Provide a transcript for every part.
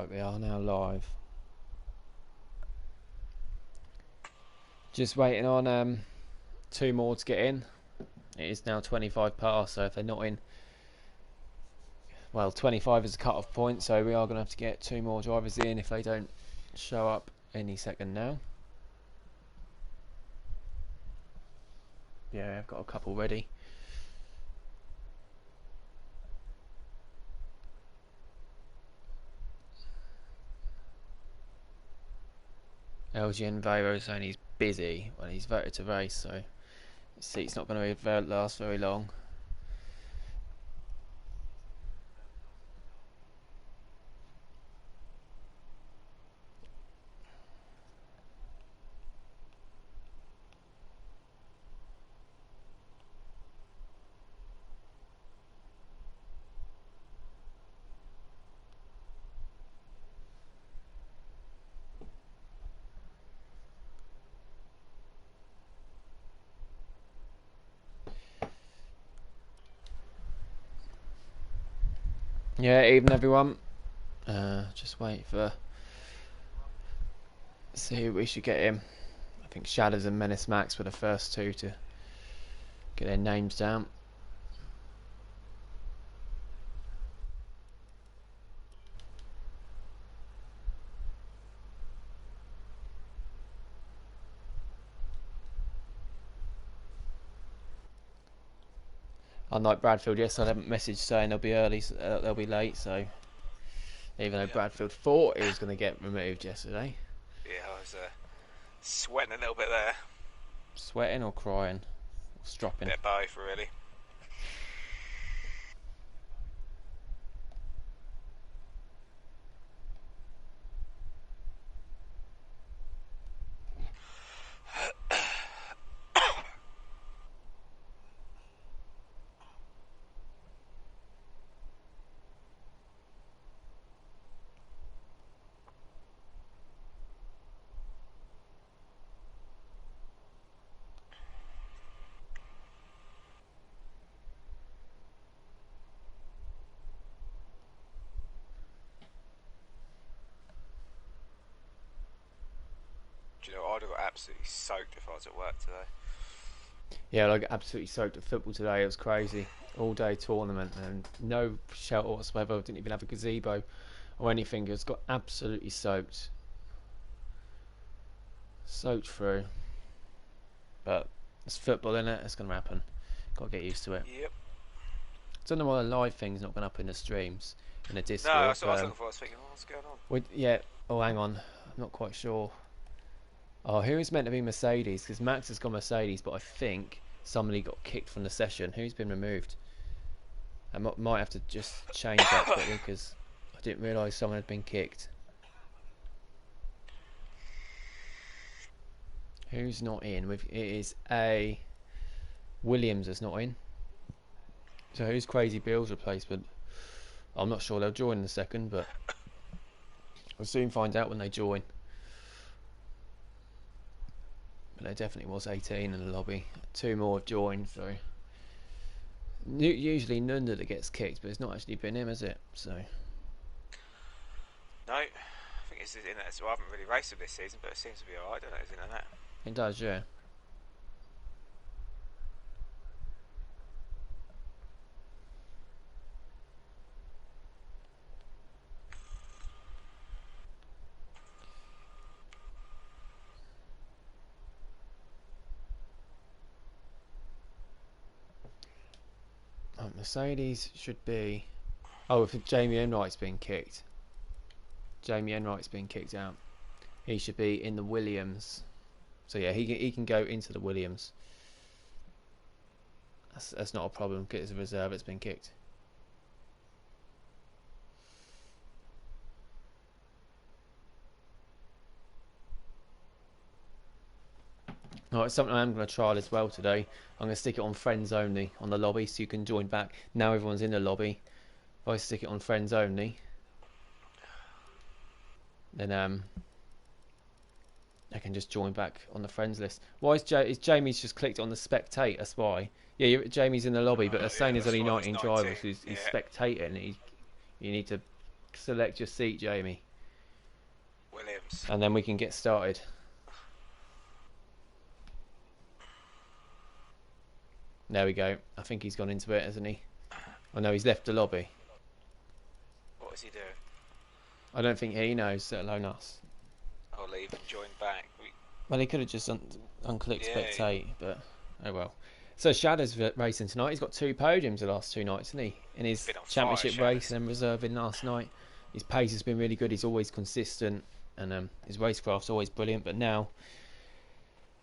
Right, we are now live. Just waiting on 2 more to get in. It is now 25 past, so if they're not in, well, 25 is the cut-off point, so we are going to have to get 2 more drivers in if they don't show up any second now. Yeah, I've got a couple ready. LGN Vero saying he's busy when he's voted to race, so his seat's not going to last very long. Yeah, evening everyone. Just wait for see who we should get in. I think Shadows and Menace Max were the first 2 to get their names down. Unlike Bradfield, yes, I haven't messaged saying they'll be early, so they'll be late. So even though Bradfield thought he was going to get removed yesterday. Yeah, I was sweating a little bit there. Sweating or crying? Or stropping? Bit of both, really. Do you know, I'd have got absolutely soaked if I was at work today. Yeah, like absolutely soaked at football today. It was crazy. All day tournament and no shelter whatsoever. Didn't even have a gazebo or anything. It was got absolutely soaked. Soaked through. But it's football, isn't it? It's going to happen. Got to get used to it. Yep. I don't know why the live thing's not going up in the streams, in the Discord. No, that's what I was looking for. I was thinking, what's going on? Yeah. Oh, hang on. I'm not quite sure. Oh, who is meant to be Mercedes? Because Max has got Mercedes, but I think somebody got kicked from the session. Who's been removed? I might have to just change that quickly because I didn't realise someone had been kicked. Who's not in? It is a Williams that's not in. So who's Crazy Bill's replacement? I'm not sure. They'll join in a second, but we'll soon find out when they join. But there definitely was 18 in the lobby. 2 more have joined, so usually Nunda that gets kicked, but it's not actually been him, has it? So No, I think it's in that. So I haven't really raced this season, but it seems to be alright, don't it? Isn't it that? it does, yeah. Mercedes should be. Oh, if Jamie Enright's been kicked. Jamie Enright's been kicked out. He should be in the Williams. So yeah, he can go into the Williams. That's not a problem because it's a reserve. It's been kicked. Alright, something I'm going to trial as well today. I'm going to stick it on friends only on the lobby so you can join back. Now everyone's in the lobby. If I stick it on friends only, then I can just join back on the friends list. Why is Jamie's just clicked on the spectate? That's why. Yeah, Jamie's in the lobby, but they're saying there's only 19 drivers. He's spectating. You need to select your seat, Jamie. Williams. and then we can get started. There we go. I think he's gone into it, hasn't he? Oh no, he's left the lobby. What is he doing? I don't think he knows, let alone us. I'll leave and join back. Well, he could have just unclicked Yeah, spectate, but oh well. So Shadow's racing tonight. He's got 2 podiums the last 2 nights, hasn't he? In his Been on championship fire, race and reserving last night. His pace has been really good. He's always consistent, and his racecraft's always brilliant. But now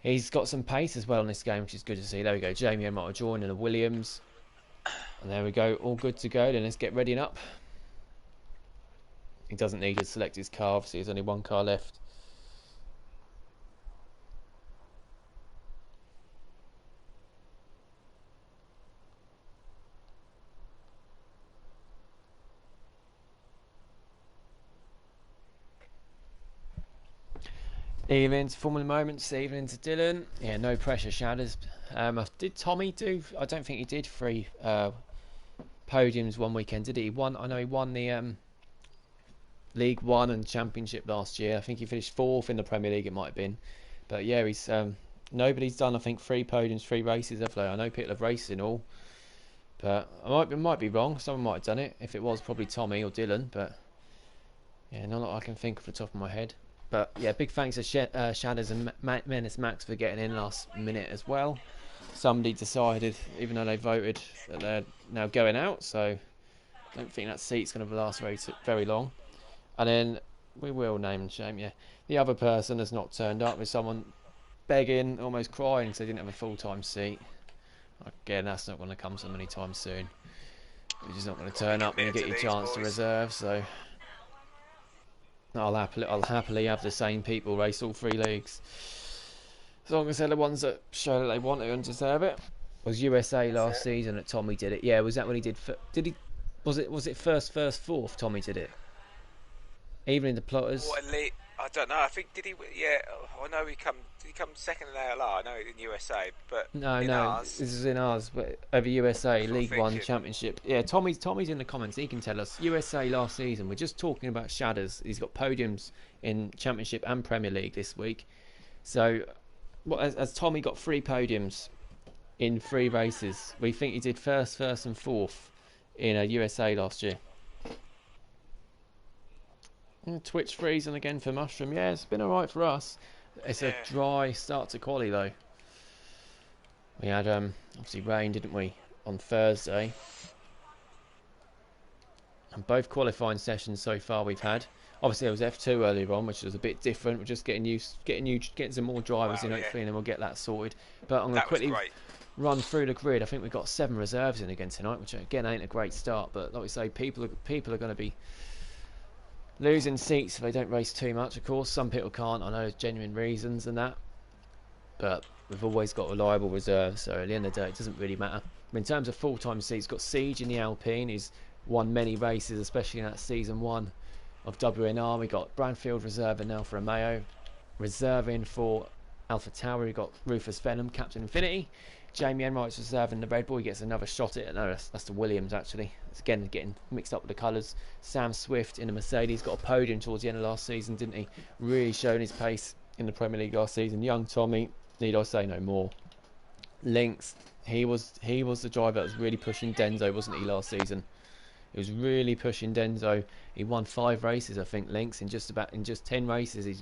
he's got some pace as well in this game, which is good to see. There we go. Jamie and Martin joining the Williams, and there we go. All good to go. Then let's get ready and up. He doesn't need to select his car. Obviously, there's only 1 car left. Evening to Formula Moments, evening to Dylan. Yeah, no pressure, Shadows. Did Tommy do? I don't think he did 3 podiums one weekend, did he? He won. I know he won the League One and Championship last year. I think he finished 4th in the Premier League. It might have been, but yeah, he's nobody's done. I think 3 podiums, 3 races, have they? I know people have raced in all, but I might be wrong. Someone might have done it. If it was, probably Tommy or Dylan, but yeah, not that I can think off the top of my head. But yeah, big thanks to Shadows and Menace Max for getting in last minute as well. Somebody decided, even though they voted, that they're now going out, so I don't think that seat's going to last very long. And then we will name and shame, yeah. The other person has not turned up, with someone begging, almost crying, because they didn't have a full-time seat. Again, that's not going to come so many times soon. You're just not going to turn up when you get your chance to reserve, so I'll happily have the same people race all 3 leagues, as long as they're the ones that show that they want it and deserve it. It was USA last season that Tommy did it. Yeah, was that when he did? Did he? Was it first, 4th? Tommy did it. Even in the plotters. What elite? I don't know. I think did he? Yeah, I know he come. Did he come second in ALR? I know in USA, but No, ours, this is in ours. But over USA That's what I'm League One thinking. Championship. Yeah, Tommy's in the comments. He can tell us. USA last season. We're just talking about Shadows. He's got podiums in Championship and Premier League this week. So, as Tommy got 3 podiums in 3 races, we think he did first, and 4th in USA last year. Twitch freezing again for Mushroom. Yeah, it's been alright for us. It's a dry start to quali though. We had obviously rain, didn't we, on Thursday? And both qualifying sessions so far we've had. Obviously there was F2 earlier on, which was a bit different. We're just getting some more drivers in hopefully, and then we'll get that sorted. But I'm going to quickly run through the grid. I think we've got 7 reserves in again tonight, which again ain't a great start. But like we say, people are going to be losing seats if they don't race too much. Of course, some people can't. I know there's genuine reasons and that, but we've always got reliable reserves. So at the end of the day, it doesn't really matter. In terms of full-time seats, got Siege in the Alpine. He's won many races, especially in that season 1 of WNR. We got Bradfield reserving now for Romeo, reserving for Alpha Tower. We got Rufus Venom, Captain Infinity. Jamie Enright's reserving the Red Bull. He gets another shot at it. No, that's the Williams actually. It's again getting mixed up with the colours. Sam Swift in the Mercedes got a podium towards the end of last season, didn't he? Really showing his pace in the Premier League last season. Young Tommy, need I say no more. Lynx, he was the driver that was really pushing Denzo, wasn't he, last season? He was really pushing Denzo. He won 5 races, I think, Lynx, in just 10 races he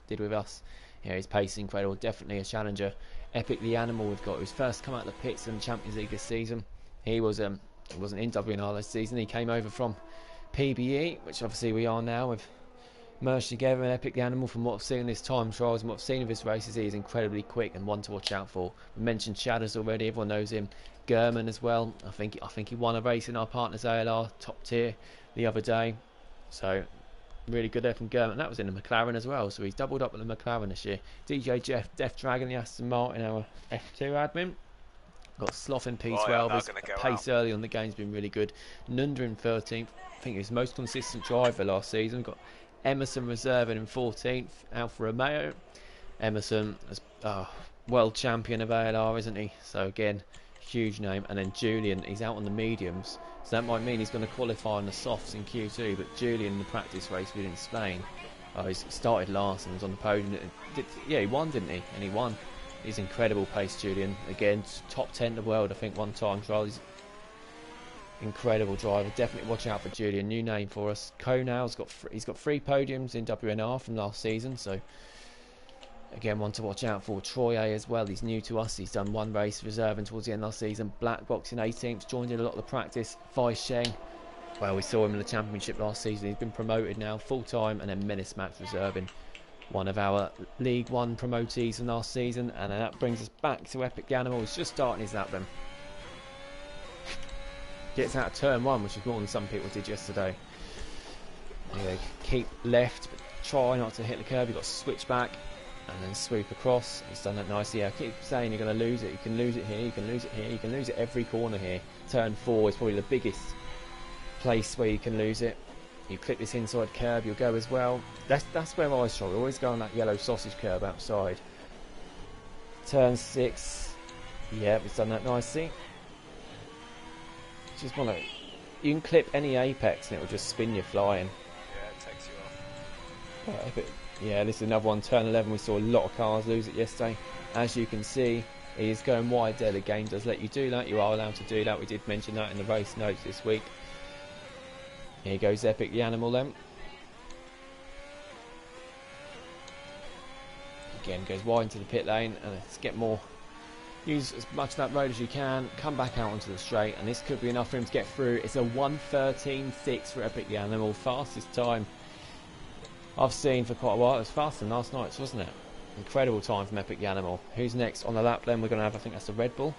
did with us. Yeah, his pace is incredible. Definitely a challenger. Epic the Animal we've got, who's first come out of the pits in the Champions League this season. He wasn't in WNR this season. He came over from PBE, which obviously we are now. We've merged together. And Epic the Animal, from what I've seen in his time trials and what I've seen of his races, he is incredibly quick and one to watch out for. We mentioned Shadows already. Everyone knows him. German as well. I think he won a race in our partners ALR top tier the other day. So really good there from German. That was in the McLaren as well, so he's doubled up with the McLaren this year. DJ Jeff, Death Dragon, the Aston Martin, our F2 admin. Got Sloth in P12. His pace early on the game's been really good. Nunda in 13th. I think he was the most consistent driver last season. Got Emerson reserving in 14th. Alfa Romeo. Emerson is world champion of ALR, isn't he? So again, huge name. And then Julian, he's out on the mediums. So that might mean he's going to qualify on the softs in Q2, but Julian in the practice race we did in Spain, Oh, he started last and was on the podium. Yeah, he won, didn't he? And he won. He's incredible pace, Julian. Again, top 10 in the world, I think, one time trial. He's incredible driver. Definitely watch out for Julian. New name for us. Konal's he's got 3 podiums in WNR from last season, so again, one to watch out for. Troy A as well. He's new to us. He's done 1 race reserving towards the end of last season. Black Box in 18th. Joined in a lot of the practice. Vai Sheng. Well, we saw him in the championship last season. He's been promoted now full time, and then Menace Max reserving, one of our League One promotees from last season. And then that brings us back to Epic Animal. He's just starting his lap then. Gets out of turn 1, which is more than some people did yesterday. Anyway, keep left, but try not to hit the curb. You've got to switch back and then sweep across. He's done that nicely. I keep saying you're going to lose it. You can lose it here, you can lose it here, you can lose it every corner here. Turn 4 is probably the biggest place where you can lose it. You clip this inside curb, you'll go as well. That's where I struggle. Always go on that yellow sausage curb outside. Turn 6. Yeah, he's done that nicely. Just want to. You can clip any apex and it will just spin you flying. Yeah, it takes you off. Yeah, this is another one. Turn 11. We saw a lot of cars lose it yesterday. As you can see, he is going wide there. The game does let you do that. You are allowed to do that. We did mention that in the race notes this week. Here goes Epic the Animal then. Again, goes wide into the pit lane, and let's get more. Use as much of that road as you can. Come back out onto the straight, and this could be enough for him to get through. It's a 1:13.6 for Epic the Animal, fastest time I've seen for quite a while. It was faster than last night's, wasn't it? Incredible time from Epic the Animal. Who's next on the lap then? We're going to have, I think that's the Red Bull.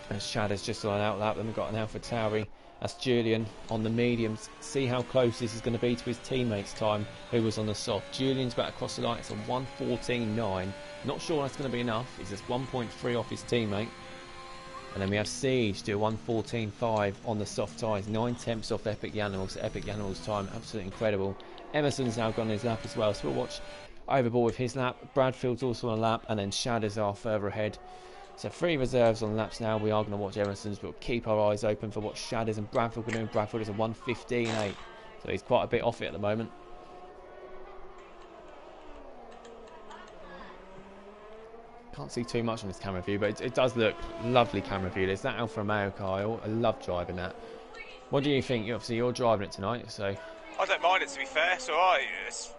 And Shadow's just on an out lap. Then we've got an Alpha Tauri. That's Julian on the mediums. See how close this is going to be to his teammates' time, who was on the soft. Julian's about to cross the line. It's a 1:14.9. Not sure that's going to be enough. He's just 1.3 off his teammate. And then we have Siege do a 1:14.5 on the soft tyres. 9/10 off Epic the Animal. So Epic the Animal's time, absolutely incredible. Emerson's now gone his lap as well. So we'll watch Overboard with his lap. Bradfield's also on a lap. And then Shadows are further ahead. So 3 reserves on laps now. We are going to watch Emerson's, but we'll keep our eyes open for what Shadows and Bradfield are doing. Bradfield is a 1:15.8. So he's quite a bit off it at the moment. Can't see too much on this camera view, but it does look lovely camera view. There's that Alfa Romeo car. I love driving that. What do you think? Obviously, you're driving it tonight, so... I don't mind it, to be fair. It's alright. It's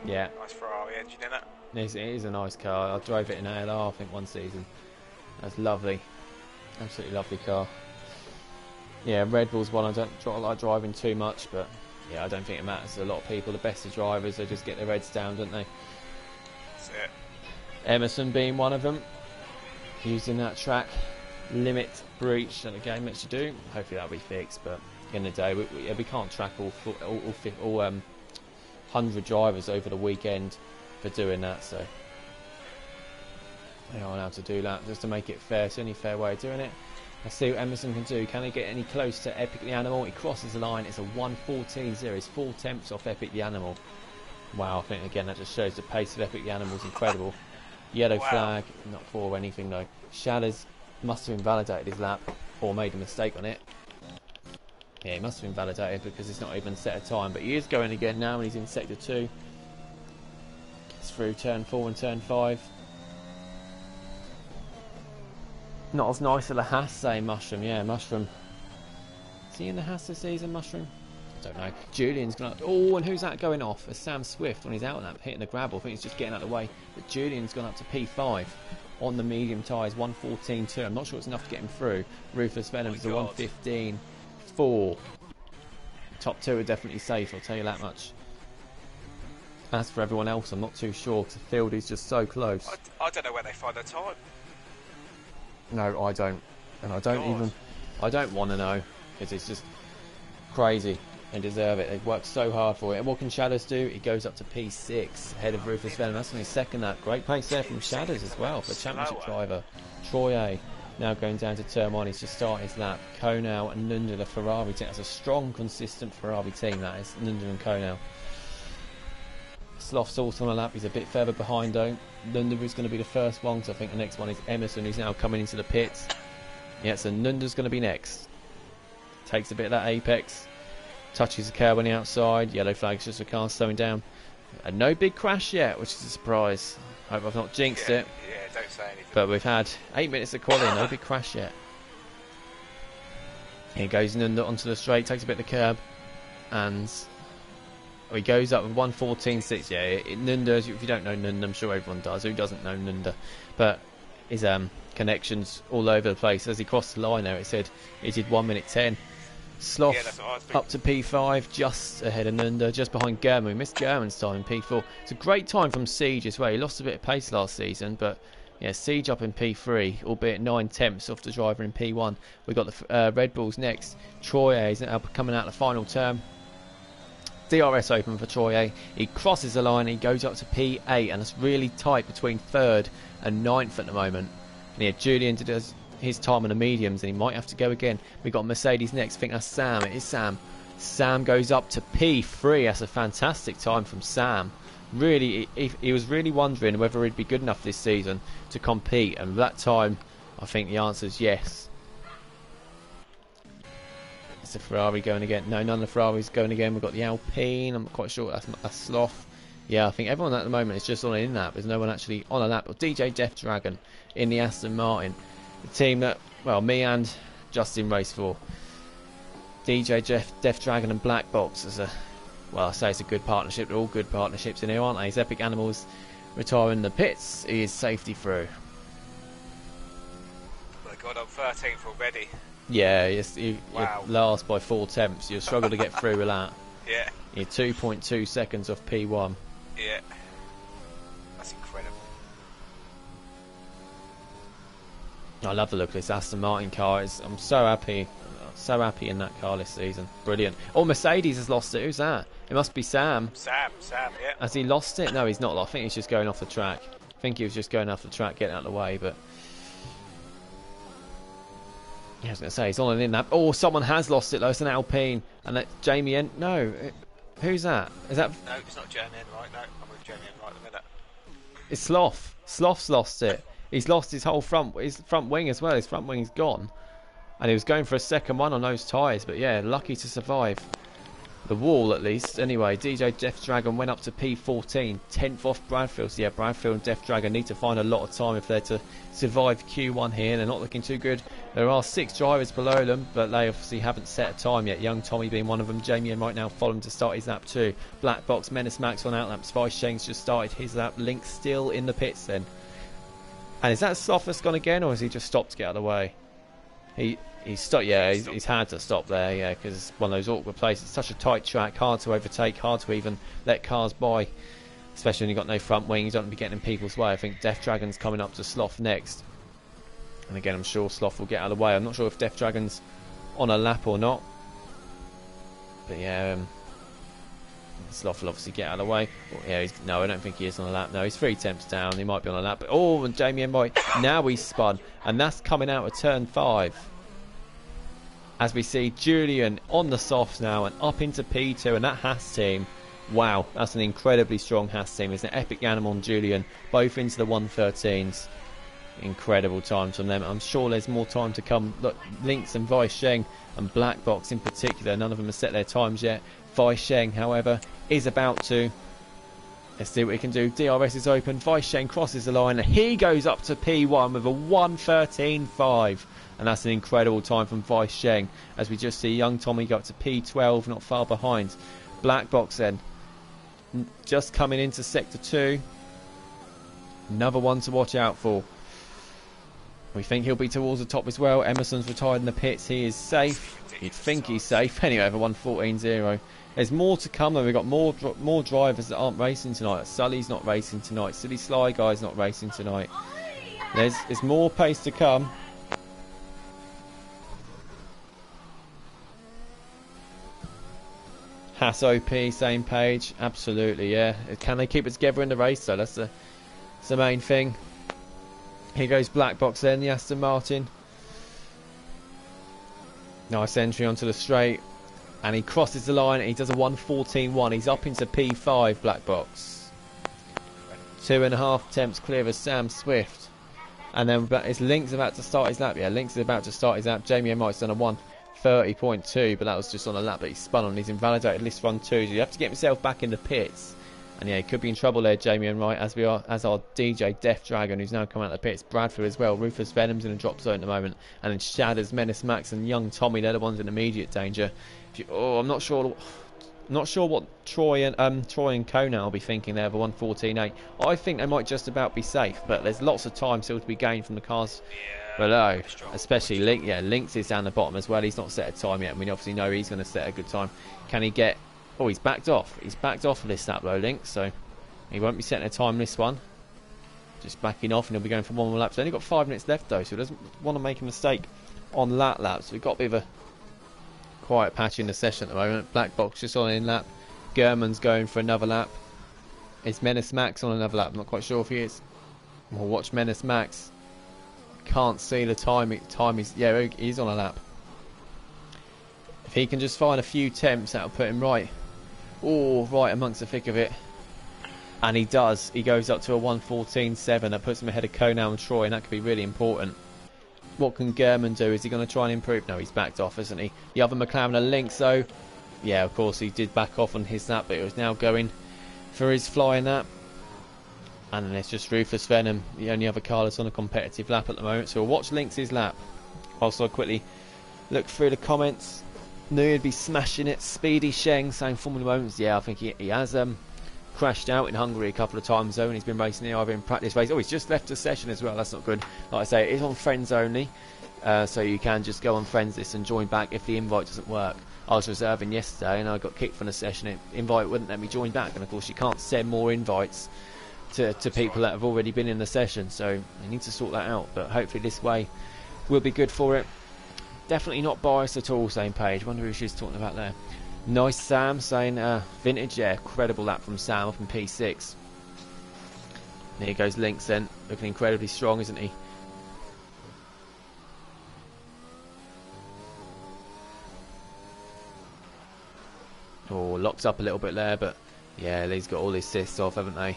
yeah. nice Ferrari engine in it. It is a nice car. I drove it in ALR, I think, one season. That's lovely. Absolutely lovely car. Yeah, Red Bull's one I don't like driving too much, but yeah, I don't think it matters to a lot of people. The best of drivers, they just get their heads down, don't they? That's it. Emerson being one of them, using that track limit breach that the game lets you do. Hopefully that'll be fixed, but in the day we can't track all 100 drivers over the weekend for doing that, so they are allowed to do that just to make it fair. It's the only fair way of doing it. Let's see what Emerson can do. Can he get any close to Epic the Animal? He crosses the line. It's a 1:14.0. It's 4/10 off Epic the Animal. Wow, I think again that just shows the pace of Epic the Animal is incredible. Yellow flag, not for anything though. Shadows must have invalidated his lap or made a mistake on it. Yeah, he must have invalidated because it's not even set a time. But he is going again now, and he's in sector 2. It's through turn 4 and turn 5. Not as nice as the Haas, say Mushroom. Yeah, Mushroom. Is he in the Haas this season, Mushroom? I don't know. Julian's gone up. Oh, and who's that going off? It's Sam Swift on his out lap, hitting the gravel. I think he's just getting out of the way. But Julian's gone up to P5 on the medium tyres, 1:14.2. I'm not sure it's enough to get him through. Rufus Venom is a 1:15.4. Top 2 are definitely safe, I'll tell you that much. As for everyone else, I'm not too sure, because the field is just so close. I don't know where they find their time. No, I don't. And I don't want to know, because it's just crazy. They deserve it. They've worked so hard for it. And what can Shadows do? He goes up to P6, ahead of Rufus Venom. That's only second that. Great pace there from Shadows as well, for championship driver. Troy A. Now going down to turn 1, he's just started his lap. Konal and Nunda, the Ferrari team. That's a strong, consistent Ferrari team, that is. Nunda and Konal. Sloth's also on a lap. He's a bit further behind though. Nunda is going to be the first one, so I think the next one is Emerson, who's now coming into the pits. Yeah, so Nunda's going to be next. Takes a bit of that apex. touches the curb on the outside. Yellow flag's just a car slowing down. And no big crash yet, which is a surprise. Hope I've not jinxed it. Yeah, don't say anything. But we've had 8 minutes of quality, no big crash yet. He goes onto the straight, takes a bit of the curb, and he goes up with 1:14.6. Yeah, Nunda, if you don't know Nunda, I'm sure everyone does. Who doesn't know Nunda? But his connections all over the place. As he crossed the line there, it said he did 1:10. Sloth up to P5, just ahead of Nunda, just behind German. We missed German's time in P4. It's a great time from Siege as well. He lost a bit of pace last season, but yeah, Siege up in P3, albeit 9 tenths off the driver in P1. We've got the Red Bulls next. Troye is coming out the final term. DRS open for Troye. He crosses the line, he goes up to P8, and it's really tight between 3rd and 9th at the moment. And yeah, Julian does his time on the mediums, and he might have to go again. We've got Mercedes next. I think that's Sam. It is Sam. Sam goes up to P3. That's a fantastic time from Sam. Really, he was really wondering whether he'd be good enough this season to compete, and that time, I think the answer is yes. It's the Ferrari going again. No, none of the Ferraris going again. We've got the Alpine. I'm quite sure that's Sloth. Yeah, I think everyone at the moment is just on an in-lap. There's no one actually on a lap. But DJ Death Dragon in the Aston Martin. The team that, well, me and Justin race for. DJ Death Dragon and Black Box is a, well, I say it's a good partnership. They're all good partnerships in here, aren't they? He's Epic Animals retiring the pits. He is safety through. They got on 13th already. Yeah, you're last by 4 tenths. You'll struggle to get through with that. Yeah. You're 2.2 seconds off P1. Yeah. That's incredible. I love the look of this Aston Martin car. I'm so happy. So happy in that car this season. Brilliant. Oh, Mercedes has lost it. Who's that? It must be Sam. Sam, yeah. Has he lost it? No, he's not. I think he's just going off the track. I think he was just going off the track, getting out of the way, but yeah, I was going to say, he's on and in that. Oh, someone has lost it though. It's an Alpine. And that Jamie N. No. Who's that? Is that? No, it's not Jamie N. Right, no. I'm with Jamie N. right in a minute. It's Sloth. Sloth's lost it. He's lost his whole front wing as well. His front wing's gone. And he was going for a second one on those tyres. But yeah, lucky to survive the wall at least. Anyway, DJ Death Dragon went up to P14. 10th off Bradfield. So yeah, Bradfield and Death Dragon need to find a lot of time if they're to survive Q1 here. They're not looking too good. There are 6 drivers below them, but they obviously haven't set a time yet. Young Tommy being one of them. Jamie right now following to start his lap 2. Black Box, Menace Max on out laps. Vice Sheng's just started his lap. Link still in the pits then. And is that Sloth that's gone again, or has he just stopped to get out of the way? He's stopped. Yeah, he's had to stop there. Yeah, because it's one of those awkward places. It's such a tight track, hard to overtake, hard to even let cars by. Especially when you've got no front wing, you don't want to be getting in people's way. I think Death Dragon's coming up to Sloth next. And again, I'm sure Sloth will get out of the way. I'm not sure if Death Dragon's on a lap or not. But yeah, Sloth will obviously get out of the way. Oh, yeah, no, I don't think he is on a lap. No, he's 3 tenths down. He might be on a lap. But, oh, and Jamie Mboy, now he's spun. And that's coming out of turn 5. As we see Julian on the softs now and up into P2. And that Haas team, wow, that's an incredibly strong Haas team. It's an Epic Animal and Julian, both into the 113s. Incredible times from them. I'm sure there's more time to come. Look, Lynx and Vice Sheng and Black Box in particular, none of them have set their times yet. Vice Sheng, however, is about to. Let's see what he can do. DRS is open. Vice Sheng crosses the line and he goes up to P1 with a 1:13.5. And that's an incredible time from Vice Sheng. As we just see young Tommy go up to P12, not far behind. Black Box then, just coming into Sector 2. Another one to watch out for. We think he'll be towards the top as well. Emerson's retired in the pits. He is safe. You'd think he's safe. Anyway, over 1:14.0. There's more to come, and we've got more drivers that aren't racing tonight. Sully's not racing tonight. Silly Sly Guy's not racing tonight. There's more pace to come. Haas OP, same page. Absolutely, yeah. Can they keep it together in the race, though? That's the main thing. Here goes Black Box then, the Aston Martin. Nice entry onto the straight. And he crosses the line and he does a 1:14.1. He's up into P5, Black Box. 2.5 tenths clear of Sam Swift. And then it's Link's about to start his lap. Yeah, Link's about to start his lap. Jamie Mike's done a 30.2, but that was just on a lap that he spun on. He's invalidated list run 2, so you have to get himself back in the pits. And yeah, he could be in trouble there, Jamie and Wright, as our DJ Death Dragon, who's now come out of the pits. Bradford as well. Rufus Venom's in a drop zone at the moment, and then Shadders, Menace Max, and Young Tommy, they're the ones in immediate danger. I'm not sure what Troy and Conan will be thinking there of a 1:14.8. I think they might just about be safe, but there's lots of time still to be gained from the cars below, especially Link. Yeah, Lynx is down the bottom as well. He's not set a time yet, and we obviously know he's going to set a good time. Can he get... Oh, he's backed off. He's backed off of this lap though, Link, so he won't be setting a time this one. Just backing off, and he'll be going for one more lap. He's only got 5 minutes left though, so he doesn't want to make a mistake on that lap. So we've got a bit of a quiet patch in the session at the moment. Black Box just on in lap. German's going for another lap. Is Menace Max on another lap? I'm not quite sure if he is. We'll watch Menace Max. Can't see the time. Yeah, he's on a lap. If he can just find a few temps, that'll put him right. Oh, right amongst the thick of it. And he does. He goes up to a 1:14.7. That puts him ahead of Conan and Troy, and that could be really important. What can German do? Is he going to try and improve? No, he's backed off, isn't he? The other McLaren are Lynx, though. Yeah, of course, he did back off on his lap, but he was now going for his flying lap. And then it's just Rufus Venom, the only other car that's on a competitive lap at the moment. So we'll watch Lynx's lap. Also, quickly look through the comments. Knew he'd be smashing it. Speedy Sheng saying Formula Moments. Yeah, I think he has crashed out in Hungary a couple of times though, and he's been racing here either in practice race. Oh, he's just left the session as well. That's not good. Like I say, it is on friends only, so you can just go on friends list and join back if the invite doesn't work. I was reserving yesterday and I got kicked from the session. Invite wouldn't let me join back, and of course you can't send more invites to people that have already been in the session, so you need to sort that out. But hopefully this way will be good for it. Definitely not biased at all, same page. Wonder who she's talking about there. Nice Sam saying vintage, yeah, credible lap from Sam up in P6. There goes Lynx then, looking incredibly strong, isn't he? Oh, locked up a little bit there, but yeah, they've got all the assists off, haven't they?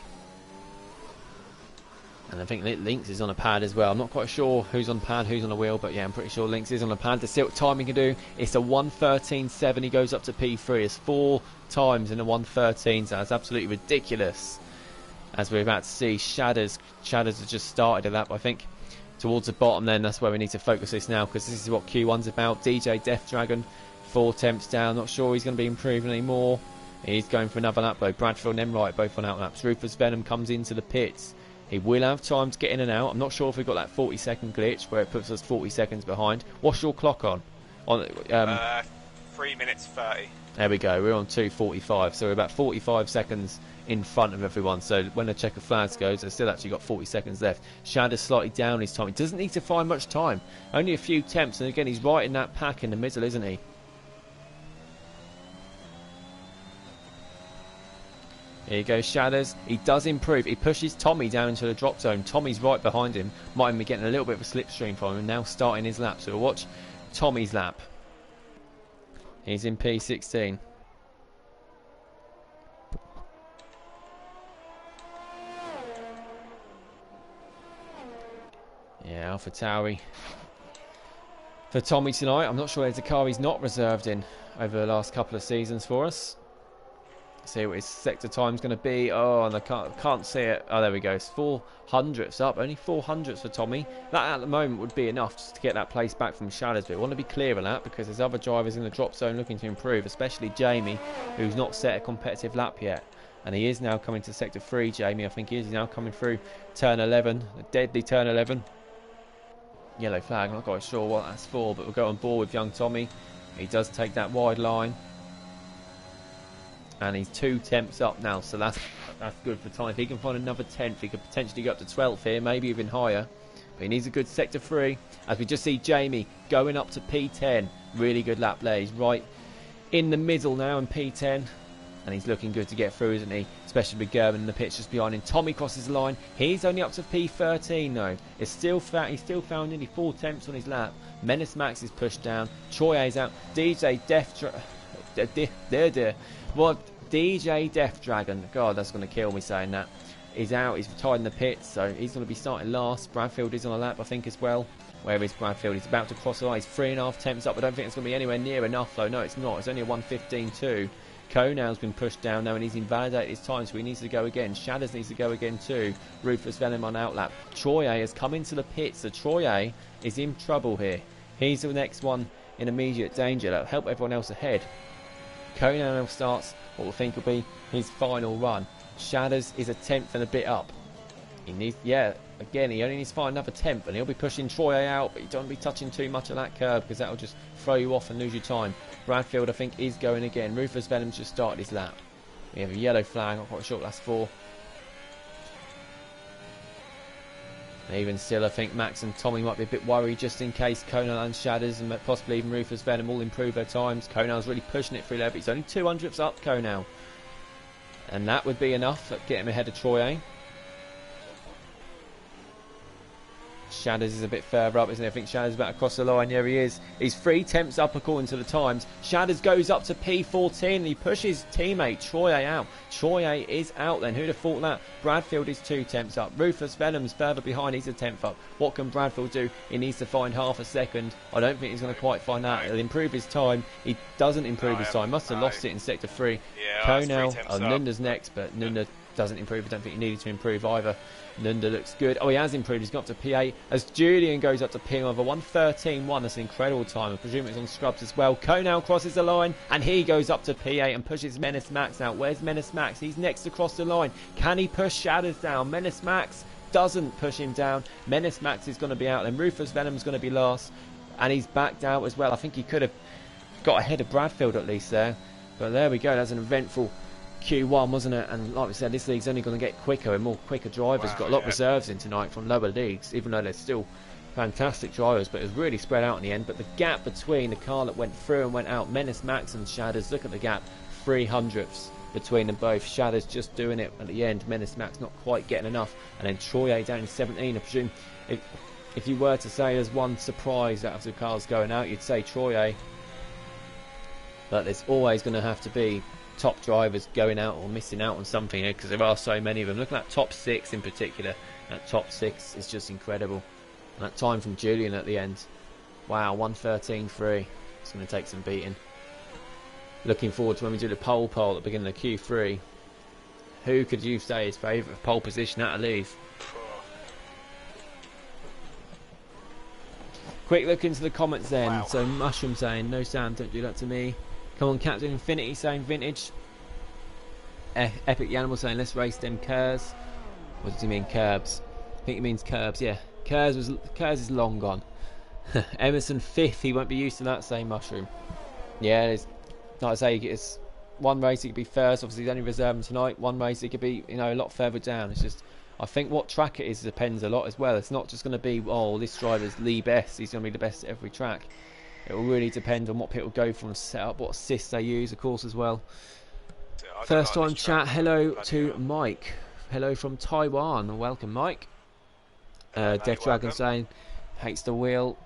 And I think Lynx is on a pad as well. I'm not quite sure who's on pad, who's on a wheel, but yeah, I'm pretty sure Lynx is on a pad. To see what time he can do, it's a 1:13.7. He goes up to P3. It's 4 times in a 1:13, so that's absolutely ridiculous. As we're about to see, Shadders has just started a lap, I think. Towards the bottom then, that's where we need to focus this now, because this is what Q1's about. DJ Death Dragon, 4 temps down. Not sure he's going to be improving anymore. He's going for another lap though. Bradfield and then Wright both on out laps. Rufus Venom comes into the pits. He will have time to get in and out. I'm not sure if we've got that 40-second glitch where it puts us 40 seconds behind. What's your clock on? 3 minutes 30. There we go. We're on 2:45, so we're about 45 seconds in front of everyone. So when the checker flags goes, they've still actually got 40 seconds left. Shadow's slightly down his time. He doesn't need to find much time. Only a few temps, and again, he's right in that pack in the middle, isn't he? Here you go, Shadows. He does improve. He pushes Tommy down into the drop zone. Tommy's right behind him. Might even be getting a little bit of a slipstream from him. Now starting his lap. So we'll watch Tommy's lap. He's in P16. Yeah, AlphaTauri for Tommy tonight. I'm not sure there's a car he's not reserved in over the last couple of seasons for us. See what his sector time's going to be. Oh, and I can't see it. Oh, there we go. It's 400ths up. Only 400ths for Tommy. That at the moment would be enough just to get that place back from Shadows. But we want to be clear of that because there's other drivers in the drop zone looking to improve, especially Jamie, who's not set a competitive lap yet. And he is now coming to sector 3, Jamie. I think he is now coming through turn 11. A deadly turn 11. Yellow flag. I'm not quite sure what that's for, but we'll go on board with young Tommy. He does take that wide line. And he's 2 temps up now, so that's good for time. If he can find another 10th, he could potentially go up to 12th here, maybe even higher. But he needs a good sector 3. As we just see Jamie going up to P10. Really good lap there. He's right in the middle now in P10. And he's looking good to get through, isn't he? Especially with Gerben in the pits just behind him. Tommy crosses the line. He's only up to P13 though. He's still found nearly 4 temps on his lap. Menace Max is pushed down. Troy A's out. DJ DJ Death Dragon. God, that's going to kill me saying that. He's out. He's retired in the pits, so he's going to be starting last. Bradfield is on a lap, I think, as well. Where is Bradfield? He's about to cross the line. He's 3.5 temps up. I don't think it's going to be anywhere near enough, though. No, it's not. It's only a 1:15.2. Konow's been pushed down now, and he's invalidated his time, so he needs to go again. Shadders needs to go again too. Ruthless Venom on outlap. Troye has come into the pits, so Troye is in trouble here. He's the next one in immediate danger. That'll help everyone else ahead. Konow now starts what we think will be his final run. Shadders is a tenth and a bit up. He needs, again, he only needs to find another tenth, and he'll be pushing Troye out, but you don't be touching too much of that curb, because that'll just throw you off and lose your time. Bradfield, I think, is going again. Ruthless Venom's just started his lap. We have a yellow flag, not quite sure what that's for. And even still, I think Max and Tommy might be a bit worried, just in case Konow and Shadders and possibly even Ruthless Venom all improve their times. Konow's really pushing it through there, but he's only 200ths up, Konow. And that would be enough to get him ahead of Troye. Shadders is a bit further up, isn't he? I think Shadders is about to cross the line. Here he is. He's 3 temps up according to the times. Shadders goes up to P14 and he pushes teammate Troye out. Troye is out then. Who'd have thought that? Bradfield is 2 temps up. Ruthless Venom's further behind. He's a tenth up. What can Bradfield do? He needs to find half a second. I don't think he's going to quite find that. He'll improve his time. He doesn't improve his time. Must have lost it in sector 3. Yeah, Konow, Nunda's next, but Nunda doesn't improve. I don't think he needed to improve either. Nunda looks good. Oh, he has improved. He's got up to P8 as Julian goes up to P1 1:13.1. That's an incredible time. I presume it's on scrubs as well. Konow crosses the line and he goes up to P8 and pushes Menace Max out. Where's Menace Max? He's next across the line. Can he push Shadders down? Menace Max doesn't push him down. Menace Max is going to be out then. Ruthless Venom's going to be last and he's backed out as well. I think he could have got ahead of Bradfield at least there. But there we go. That's an eventful Q1, wasn't it? And like we said, this league's only going to get quicker and more quicker drivers. Got a lot of reserves in tonight from lower leagues, even though they're still fantastic drivers, but it was really spread out in the end. But the gap between the car that went through and went out, Menace Max and Shadders, look at the gap, 300ths between them both. Shadders just doing it at the end, Menace Max not quite getting enough, and then Troye down in 17. I presume if you were to say there's one surprise out of the cars going out, you'd say Troye, but there's always going to have to be top drivers going out or missing out on something here, because there are so many of them. Look at that top 6 in particular. That top 6 is just incredible. And that time from Julian at the end, wow, 1:13.3. It's going to take some beating. Looking forward to when we do the pole at the beginning of Q3. Who could you say is favourite pole position out of these? Quick look into the comments then. Wow. So Mushroom saying, no Sam, don't do that to me. Come on, Captain Infinity saying vintage. Epic the Animal saying let's race them Kers. What does he mean, curbs? I think he means curbs, yeah. Kers is long gone. Emerson 5th, he won't be used to that, saying Mushroom. Yeah, it's, like I say, it's one race he could be first, obviously he's only reserving tonight. One race he could be, a lot further down. It's just, I think what track it is depends a lot as well. It's not just going to be, oh, this driver's the best, he's going to be the best at every track. It will really depend on what people go for and set up, what assists they use, of course, as well. First time chat, hello to Mike. Hello from Taiwan. Welcome, Mike. Death Dragon saying, hates the wheel.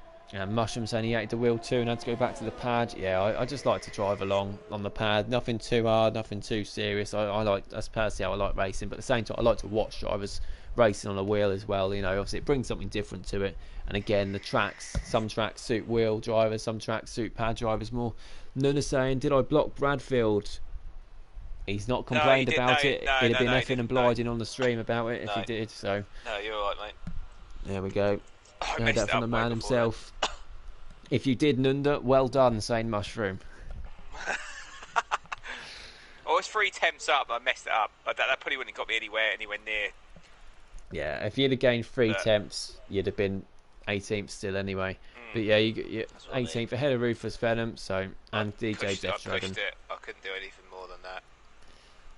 Mushroom saying he hated the wheel too and had to go back to the pad. Yeah, I just like to drive along on the pad. Nothing too hard, nothing too serious. I like, that's personally how I like racing, but at the same time, I like to watch drivers racing on a wheel as well. Obviously it brings something different to it. And again, the tracks, some tracks suit wheel drivers, some tracks suit pad drivers more. Nuna saying, did I block Bradfield? He's not complained about it. He'd have been effing and blinding on the stream about it if he did. So no, you're alright, mate. There we go. Heard that from the man himself. If you did, Nunda, well done, saying Mushroom. Oh, it's 3 temps up. I messed it up, but that probably wouldn't have got me anywhere near. Yeah, if you'd have gained 3 temps, you'd have been 18th still anyway. But yeah, you 18th ahead of Ruthless Venom, so and DJ Death Dragon. I couldn't do anything more than that.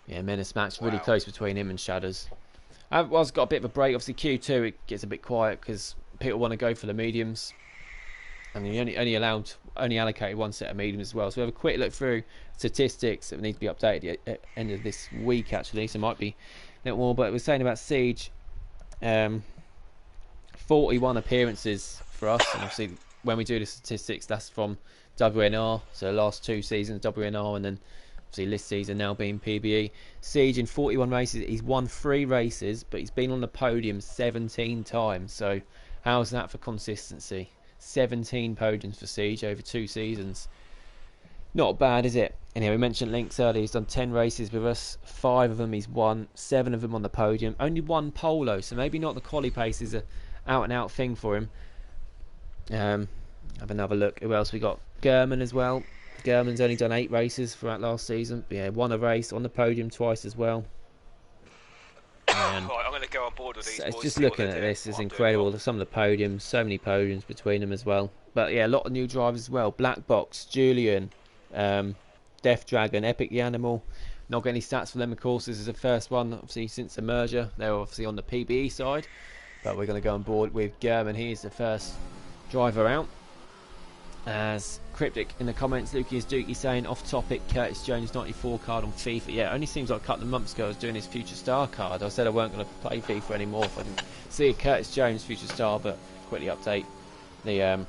Yeah, Menace Max really close between him and Shadders. I've got a bit of a break. Obviously, Q2 it gets a bit quiet because people want to go for the mediums, and you only allocated 1 set of mediums as well. So we have a quick look through statistics that need to be updated at the end of this week actually. So it might be a little more. But we're saying about Siege, 41 appearances for us, and obviously when we do the statistics, that's from WNR. So the last 2 seasons WNR, and then obviously this season now being PBE. Siege in 41 races, he's won 3 races, but he's been on the podium 17 times. So How's that for consistency? 17 podiums for Siege over 2 seasons. Not bad, is it? Anyway, we mentioned Links earlier. He's done 10 races with us. 5 of them he's won. 7 of them on the podium. Only 1 polo, so maybe not the quali pace is a out-and-out thing for him. Have another look. Who else we got? German as well. German's only done 8 races throughout last season. But yeah, won a race on the podium twice as well. Right, I'm going to go on board with these So boys. it's just looking at this, it's incredible. Some of the podiums, so many podiums between them as well. But yeah, a lot of new drivers as well. Black Box, Julian, Death Dragon, Epic the Animal. Not got any stats for them, of course. This is the first one, obviously, since the merger. They're obviously on the PBE side. But we're going to go on board with German. He's the first driver out. As Cryptic in the comments, Lukey is Dookie saying off topic, Curtis Jones 94 card on FIFA. Yeah, it only seems like a couple of months ago I was doing his Future Star card. I said I weren't going to play FIFA anymore if I didn't see a Curtis Jones Future Star, but quickly update the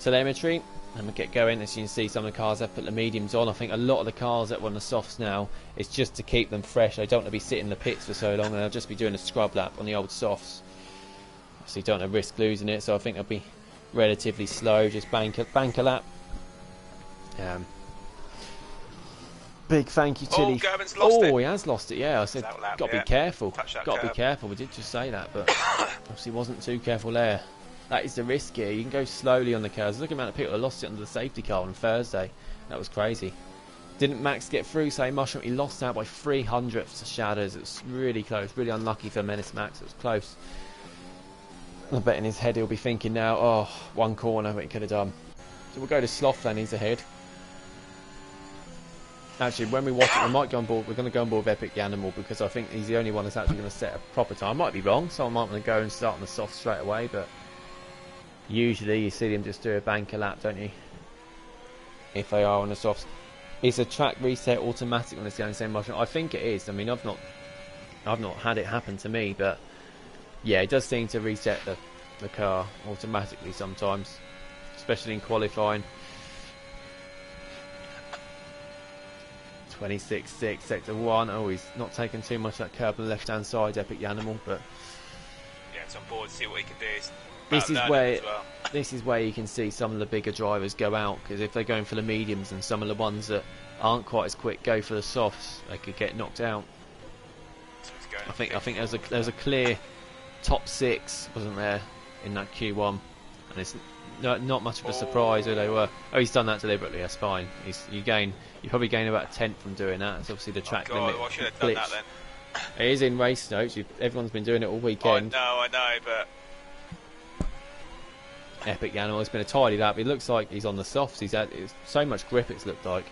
telemetry and we'll get going. As you can see, some of the cars have put the mediums on. I think a lot of the cars that were on the softs now, it's just to keep them fresh. They don't want to be sitting in the pits for so long, and they'll just be doing a scrub lap on the old softs. Obviously don't want to risk losing it, so I think they'll be relatively slow, just bank a lap. Big thank you to Oh, Gerben's lost it. He has lost it. Yeah, I said lap, got to be careful. Got to be curb. careful. We did just say that, but obviously wasn't too careful there. That is the risk here. You can go slowly on the curves. Look at the amount of people that lost it under the safety car on Thursday. That was crazy. Didn't Max get through? Say Mushroom. He lost out by 300ths to Shadows. It was really close. Really unlucky for Menace Max. It was close. I bet in his head he'll be thinking now, oh, one corner, what he could have done. So we'll go to Sloth then, he's ahead. Actually, when we watch it, we might go on board. We're going to go on board with Epic the Animal because I think he's the only one that's actually going to set a proper time. I might be wrong, so I might want to go and start on the soft straight away, but usually you see them just do a banker lap, don't you? If they are on the softs. Is a track reset automatic on this same motion? I think it is. I mean, I've not had it happen to me, but yeah, it does seem to reset the car automatically sometimes, especially in qualifying. 26.6, sector 1. Oh, he's not taking too much of that curb on the left-hand side, Epic the Animal, but Yeah, it's on board, see what he can do. This is where you can see some of the bigger drivers go out, because if they're going for the mediums and some of the ones that aren't quite as quick go for the softs, they could get knocked out. So I think there's a clear top 6, wasn't there, in that Q1, and it's not much of a surprise who they were. Oh, he's done that deliberately. That's fine. You probably gain about a tenth from doing that. It's obviously the track limit. I should have done that then. It is in race notes. Everyone's been doing it all weekend. I know, but Epic the Animal has been a tidy lap. It looks like he's on the softs. He's had so much grip. It's looked like.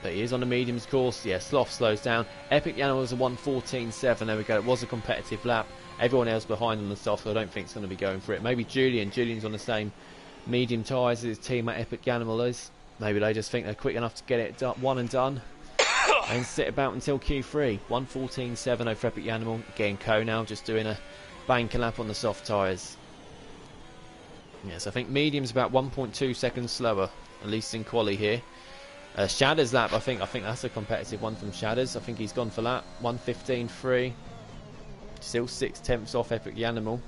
But he is on the mediums course. Yeah, Sloth slows down. Epic the Animal was a 1:14.7. There we go. It was a competitive lap. Everyone else behind on the soft, so I don't think it's going to be going for it. Maybe Julian's on the same medium tyres as his team at Epic the Animal is. Maybe they just think they're quick enough to get it one and done and sit about until Q3. 1:14.7 over Epic the Animal. Again, Co now just doing a banker lap on the soft tyres. Yes, I think medium's about 1.2 seconds slower, at least in quali here. Shadders lap, I think that's a competitive one from Shadders. I think he's gone for that. 1:15.3. Still 6/10 off Epic the Animal.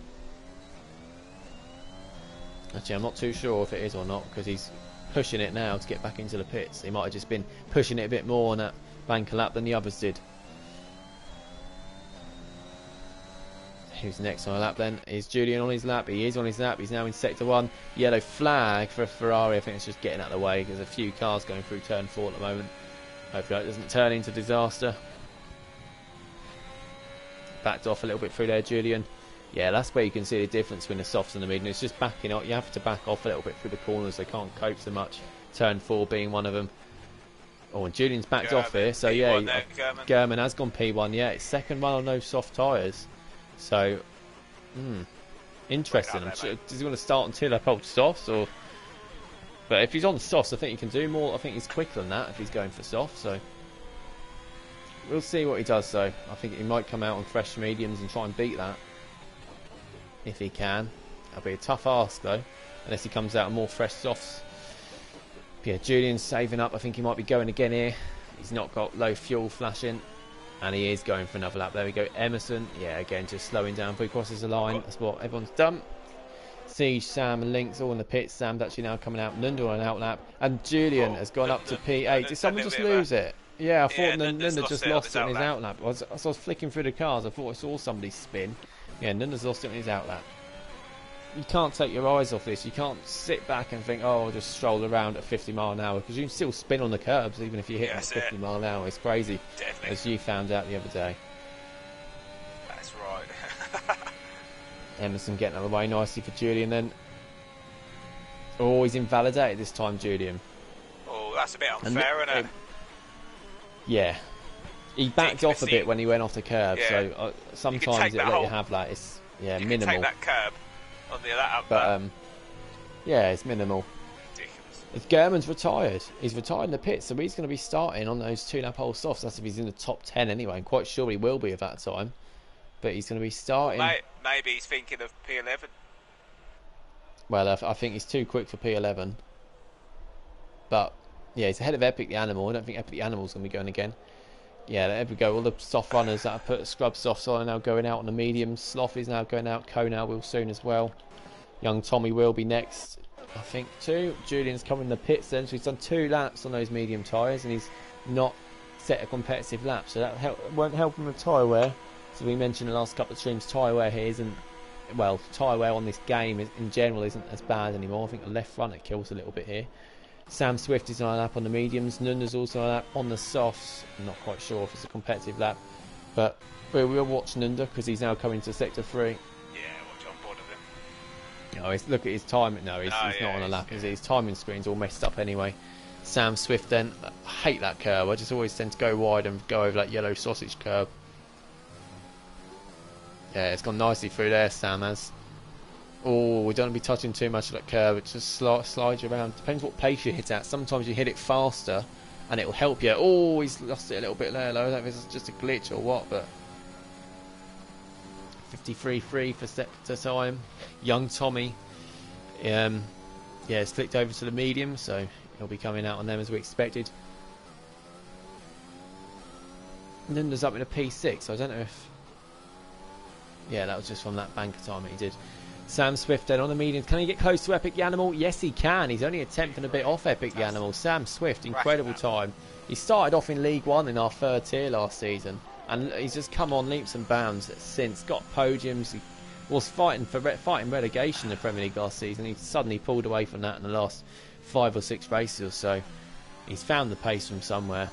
Actually, I'm not too sure if it is or not, because he's pushing it now to get back into the pits. He might have just been pushing it a bit more on that banker lap than the others did. Who's next on a lap then? Is Julian on his lap? He is on his lap. He's now in sector 1. Yellow flag for a Ferrari. I think it's just getting out of the way. There's a few cars going through turn 4 at the moment. Hopefully that doesn't turn into disaster. Backed off a little bit through there, Julian. Yeah, that's where you can see the difference between the softs and the medium. It's just backing up. You have to back off a little bit through the corners. They can't cope so much. Turn 4 being one of them. Oh, and Julian's backed off here. So yeah, German has gone P1. Yeah, it's second one on those soft tyres. So, interesting. Does he want to start until they pull softs, or? But if he's on softs, I think he can do more. I think he's quicker than that if he's going for softs. So we'll see what he does. Though I think he might come out on fresh mediums and try and beat that if he can. That'll be a tough ask though, unless he comes out on more fresh softs. But yeah, Julian's saving up. I think he might be going again here. He's not got low fuel flashing. And he is going for another lap. There we go. Emerson, yeah, again, just slowing down before he crosses the line. That's what everyone's done. Siege, Sam, and Links all in the pits. Sam's actually now coming out. Nunda on an out lap. And Julian has gone up to P8. Did someone just lose it? Yeah, I thought Nunda just lost it on his out lap. As I was flicking through the cars, I thought I saw somebody spin. Yeah, Nunda's lost it on his out lap. You can't take your eyes off this. You can't sit back and think, oh, I'll just stroll around at 50 mile an hour, because you can still spin on the curbs even if you hit at 50 mile an hour. It's crazy. Definitely. As you found out the other day. That's right. Emerson getting out of the way nicely for Julian then. Oh, he's invalidated this time, Julian. Oh, that's a bit unfair, isn't it? Yeah. He backed off a bit when he went off the curb, Yeah. so sometimes it let you have that. It's you minimal. can take that curb on the that But yeah, it's minimal. ridiculous. If German's retired, he's retired in the pit, so he's going to be starting on those 2-lap hole softs. That's if he's in the top 10 anyway. I'm quite sure he will be at that time. But he's going to be starting. Maybe he's thinking of P11. Well, I think he's too quick for P11. But yeah, he's ahead of Epic the Animal. I don't think Epic the Animal's going to be going again. Yeah, there we go. All the soft runners that have put scrub softs on are now going out on the mediums. Sloth is now going out. Konal will soon as well. Young Tommy will be next, I think, too. Julian's coming in the pits then, so he's done 2 laps on those medium tyres, and he's not set a competitive lap, so that won't help him with tyre wear. So we mentioned the last couple of streams, tyre wear here isn't, well, tyre wear on this game in general isn't as bad anymore. I think the left front it kills a little bit here. Sam Swift is on a lap on the mediums. Nunda's also on a lap on the softs. I'm not quite sure if it's a competitive lap, but we'll watch Nunda because he's now coming to sector 3. Yeah, watch on board of him. No, look at his time. No, he's not on a lap. His timing screen's all messed up anyway. Sam Swift then. I hate that curve. I just always tend to go wide and go over that yellow sausage curve. Yeah, it's gone nicely through there, Sam has. Oh, we don't want to be touching too much of that curve. It just slides you around. Depends what pace you hit at. Sometimes you hit it faster and it will help you. Oh, he's lost it a little bit there, though. I don't know if it's just a glitch or what, but 53.3 for sector time. Young Tommy, yeah, it's flicked over to the medium, so he'll be coming out on them as we expected. Nunda's up in a P6, so I don't know if... Yeah, that was just from that banker time that he did. Sam Swift then on the mediums. Can he get close to Epic Yanimal? Yes, he can. He's only a tenth and a bit off Epic Yanimal. Sam Swift, incredible time. He started off in League One in our 3rd tier last season, and he's just come on leaps and bounds since. Got podiums. He was fighting relegation in the Premier League last season. He suddenly pulled away from that in the last 5 or 6 races or so. He's found the pace from somewhere.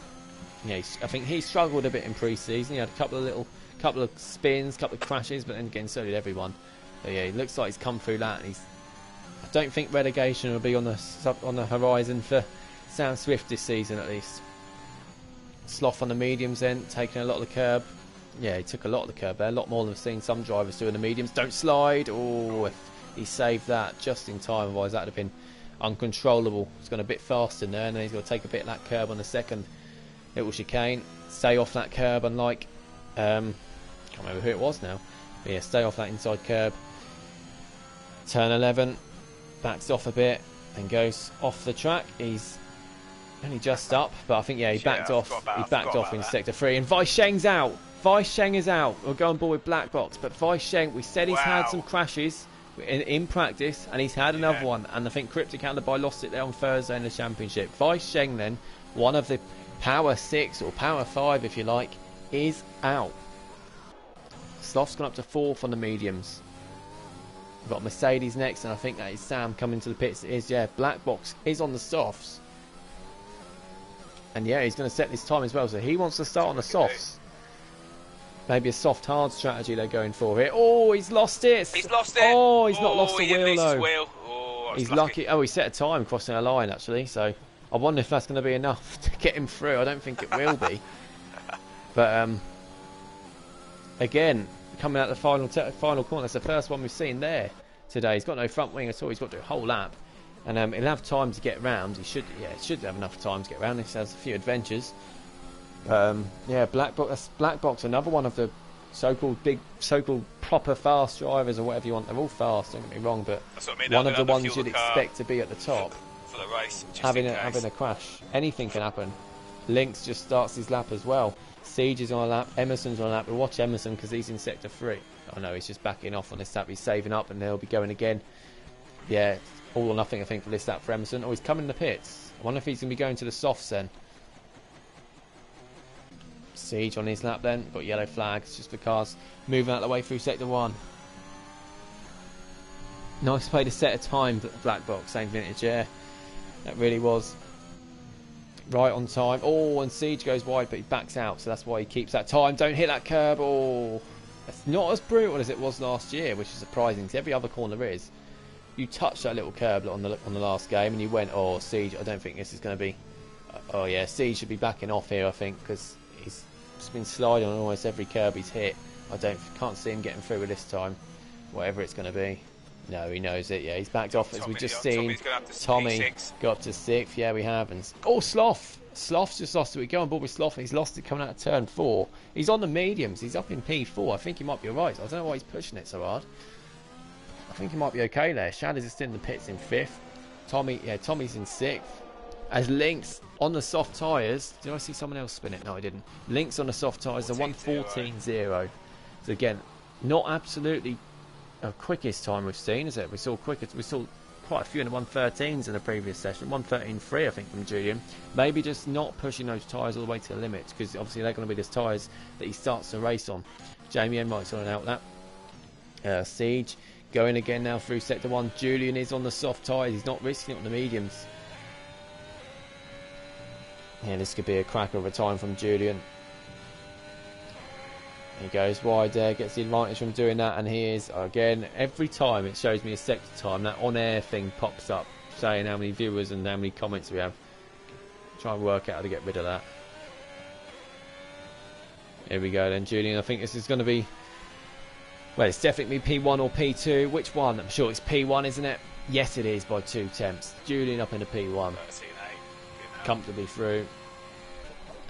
Yeah, I think he struggled a bit in pre-season. He had a couple of spins, couple of crashes, but then again, so did everyone. But yeah, he looks like he's come through that. And I don't think relegation will be on the horizon for Sam Swift this season, at least. Sloth on the mediums then, taking a lot of the curb. Yeah, he took a lot of the curb there, a lot more than I've seen some drivers do in the mediums. Don't slide. Oh, if he saved that just in time, otherwise that would have been uncontrollable. He's gone a bit fast in there, and then he's got to take a bit of that curb on the second little chicane. Stay off that curb, unlike can't remember who it was now. But yeah, stay off that inside curb. Turn 11, backs off a bit, and goes off the track. He's only just up, but I think, yeah, he backed off. He backed off in sector 3, and Vai Sheng's out. Vai Sheng is out. We'll go on board with Black Box, but Vai Sheng, we said he's had some crashes in practice, and he's had another one. And I think Cryptic Alibi lost it there on Thursday in the championship. Vai Sheng, then, one of the Power 6 or Power 5, if you like, is out. Sloth's gone up to 4th on the mediums. We've got Mercedes next, and I think that is Sam coming to the pits. It is, yeah. Black Box is on the softs. And yeah, he's going to set this time as well, so he wants to start on the softs. Maybe a soft hard strategy they're going for here. Oh, he's lost it. He's lost it. Oh, he's not lost the wheel though. Oh, he's lucky. Oh, he set a time crossing a line actually, so I wonder if that's going to be enough to get him through. I don't think it will be. But again, coming out the final corner, that's the first one we've seen there today. He's got no front wing at all. He's got to do a whole lap, and he'll have time to get round. He should have enough time to get round. He has a few adventures. Yeah, Black Box, another one of the so-called proper fast drivers or whatever you want. They're all fast, don't get me wrong, but one of the ones you'd expect to be at the top for the race, having a crash. Anything can happen. Lynx just starts his lap as well. Siege is on a lap. Emerson's on a lap. We'll watch Emerson because he's in sector 3. Oh no, he's just backing off on this lap. He's saving up and they'll be going again. Yeah, all or nothing I think for this lap for Emerson. Oh, he's coming in the pits. I wonder if he's going to be going to the softs then. Siege on his lap then. Got yellow flags just for cars moving out of the way through sector 1. Nice play to set a time, Black Box, same vintage, yeah. That really was. Right on time. Oh, and Siege goes wide, but he backs out, so that's why he keeps that time. Don't hit that curb. Oh, it's not as brutal as it was last year, which is surprising, because every other corner is. You touched that little curb on the last game, and you went, oh, Siege, I don't think this is going to be... Oh, yeah, Siege should be backing off here, I think, because he's been sliding on almost every curb he's hit. Can't see him getting through with this time, whatever it's going to be. No, he knows it. Yeah, he's backed off as we've just seen. Tommy got up to 6th. Yeah, we have. And oh, Sloth. Sloth's just lost it. We go on board with Sloth. And he's lost it coming out of turn 4. He's on the mediums. He's up in P4. I think he might be alright. I don't know why he's pushing it so hard. I think he might be okay there. Shadows is still in the pits in 5th. Tommy's in 6th. As Lynx on the soft tyres. Did I see someone else spin it? No, I didn't. Lynx on the soft tyres. The 1:14.0. So again, not absolutely quickest time we've seen, is it? We saw quite a few in the 1:13s in the previous session. 1:13.3 I think from Julian. Maybe just not pushing those tyres all the way to the limit, because obviously they're going to be the tyres that he starts the race on. Jamie Enright's on an outlap. Siege going again now through sector 1. Julian is on the soft tyres. He's not risking it on the mediums. Yeah, this could be a cracker of a time from Julian. He goes wide there, gets the advantage from doing that, and he is, again, every time it shows me a sector time, that on-air thing pops up, saying how many viewers and how many comments we have. Try and work out how to get rid of that. Here we go then, Julian. I think this is going to be, well, it's definitely P1 or P2. Which one? I'm sure it's P1, isn't it? Yes, it is by 2 tenths. Julian up into P1. Comfortably through.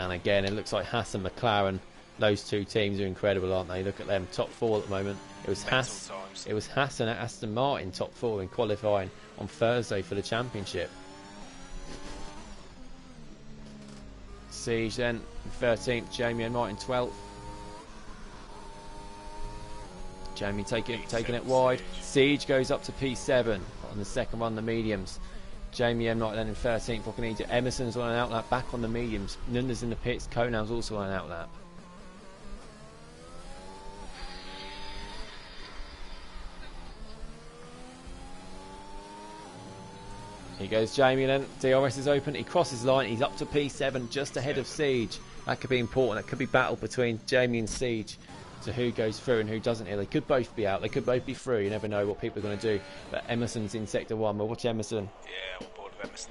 And again, it looks like Haas and McLaren. Those two teams are incredible, aren't they? Look at them, top 4 at the moment. It was Haas and Aston Martin top 4 in qualifying on Thursday for the championship. Siege then 13th, Jamie and Martin 12th. Jamie taking it wide. Siege goes up to P7 on the second one, the mediums. Jamie M. Knight then in 13th. What can he do? Emerson's on an outlap, back on the mediums. Nunda's in the pits. Konal's also on an outlap. Here goes Jamie then. DRS is open. He crosses the line. He's up to P7, just ahead of Siege. That could be important. That could be battle between Jamie and Siege to who goes through and who doesn't here. They could both be out. They could both be through. You never know what people are going to do. But Emerson's in sector 1. We'll watch Emerson. Yeah, on board with Emerson.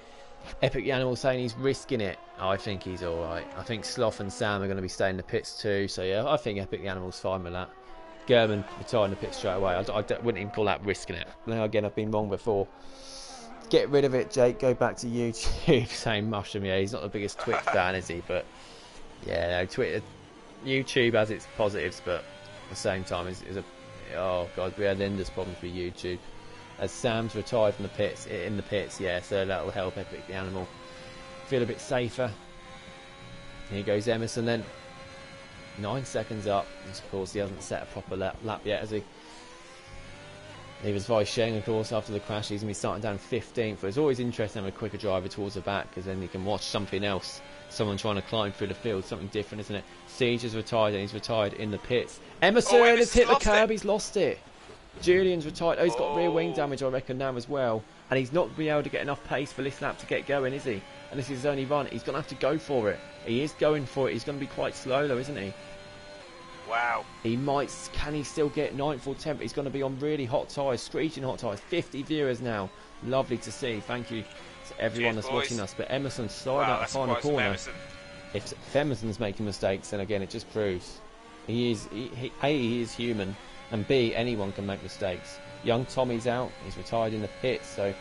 Epic the Animal saying he's risking it. Oh, I think he's alright. I think Sloth and Sam are going to be staying in the pits too. So yeah, I think Epic the Animal's fine with that. German retiring the pits straight away. I wouldn't even call that risking it. Now again, I've been wrong before. Get rid of it, Jake. Go back to YouTube. Saying Mushroom. Yeah, he's not the biggest Twitch fan, is he? But yeah, no, Twitter, YouTube has its positives, but at the same time, is a, oh god, we had endless problems with YouTube. As Sam's retired from the pits, yeah, so that'll help Epic the Animal feel a bit safer. Here goes Emerson then. 9 seconds up. And of course, he hasn't set a proper lap yet, has he? Leavers Vice Sheng, of course, after the crash, he's going to be starting down 15th. But it's always interesting to have a quicker driver towards the back, because then you can watch something else. Someone trying to climb through the field, something different, isn't it? Siege is retired, and he's retired in the pits. Emerson has hit the curb, he's lost it. Julian's retired. Oh, he's got rear wing damage, I reckon, now as well. And he's not been able to get enough pace for this lap to get going, is he? And this is his only run. He's going to have to go for it. He is going for it. He's going to be quite slow, though, isn't he? Wow. He might. Can he still get 9th or 10th? He's going to be on really hot tyres, screeching hot tyres. 50 viewers now. Lovely to see. Thank you to everyone that's watching us. But Emerson's sliding out the final corner. If Emerson's making mistakes, then again, it just proves he is human, and B, anyone can make mistakes. Young Tommy's out. He's retired in the pits, so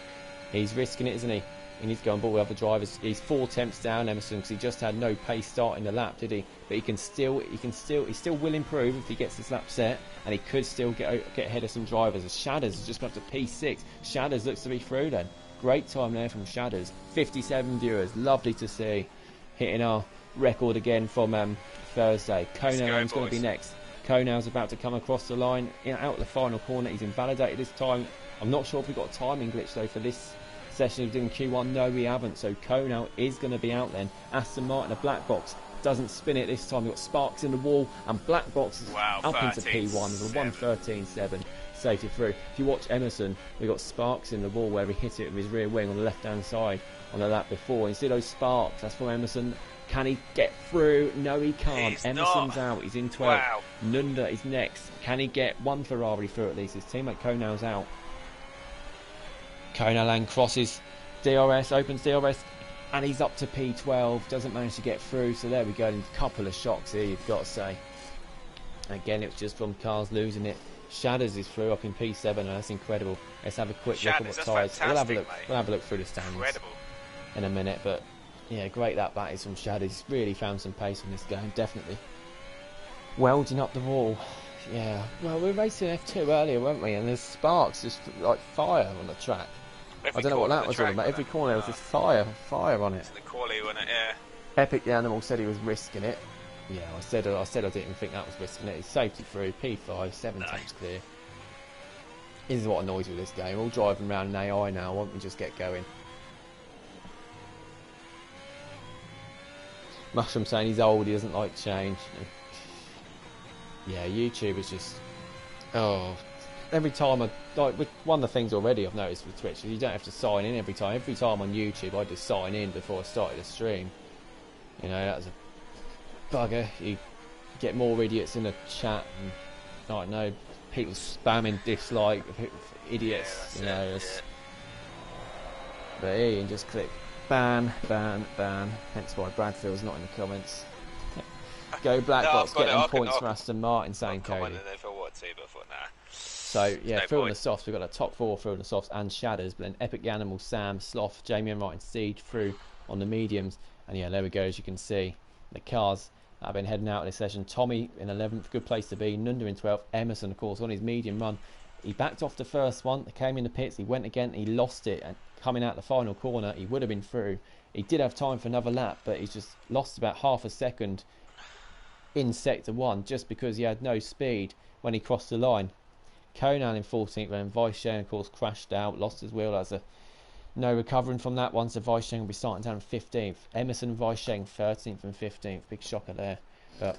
he's risking it, isn't he? He needs to go on board with other drivers. He's 4 tenths down, Emerson, because he just had no pace starting the lap, did he? But he still will improve if he gets this lap set, and he could still get ahead of some drivers. As Shadders has just got to P6. Shadders looks to be through then. Great time there from Shadders. 57 viewers, lovely to see. Hitting our record again from Thursday. Let's go, Konow's going to be boys. next. Konow's about to come across the line, out the final corner. He's invalidated this time. I'm not sure if we've got a timing glitch though for this session of doing Q1. No, we haven't. So Konow is going to be out then. Aston Martin, a black box. Doesn't spin it this time. We've got sparks in the wall, and black box is Wow, up into P1 with a 1:13.7 safety through. If you watch Emerson, we've got sparks in the wall where he hit it with his rear wing on the left hand side on the lap before. And you see those sparks, that's from Emerson. Can he get through? No, he can't. He's Emerson's not. out. He's in 12th. Wow. Nunda is next. Can he get one Ferrari through at least? His teammate Konow's out. Konaland crosses DRS, opens DRS, and he's up to P12. Doesn't manage to get through. So there we go. A couple of shocks here, you've got to say. Again, it was just from cars losing it. Shadders is through up in P7. And that's incredible. Let's have a quick look at what tyres. We'll have a look. We'll have a look through the standings Incredible. in a minute, but yeah, great that is from Shadders. He's really found some pace in this game, definitely. Welding up the wall. Yeah, well, we were racing F2 earlier, weren't we? And there's sparks, just like fire on the track. I don't know what that was all about. Every corner there was just fire on it. It's the quality, wasn't it? Yeah. Epic the Animal said he was risking it. Yeah, I said I didn't think that was risking it. He's safety through, P5, 7 times clear. This is what annoys me with this game. We're all driving around in AI now. Why don't we just get going? Mushroom saying he's old, he doesn't like change. Yeah, YouTube is just... Oh, every time one of the things already I've noticed with Twitch is you don't have to sign in every time. Every time on YouTube I just sign in before I started the stream. You know, that was a bugger. You get more idiots in the chat and I don't know, people spamming dislike, idiots, Yeah, you know. yeah. But here you can just click ban, ban, ban. Hence why Bradfield's not in the comments. Go Black No, Box, I've got get it, them I can- points for Aston Martin, saying I've Cody. commented if I want to, but I thought, nah. So yeah, No through on the point. softs, we've got a top 4 through on the softs and Shadders, but then Epic the Animal, Sam, Sloth, Jamie and Wright and Siege through on the mediums. And yeah, there we go, as you can see, the cars that have been heading out in this session. Tommy in 11th, good place to be. Nunda in 12th. Emerson, of course, on his medium run. He backed off the first one, they came in the pits, he went again, he lost it, and coming out the final corner, he would have been through. He did have time for another lap, but he's just lost about half a second in sector 1 just because he had no speed when he crossed the line. Conan in 14th, and Weissheng of course crashed out, lost his wheel. As a no recovering from that one, so Weissheng will be starting down 15th. Emerson and Weissheng 13th and 15th, big shocker there. But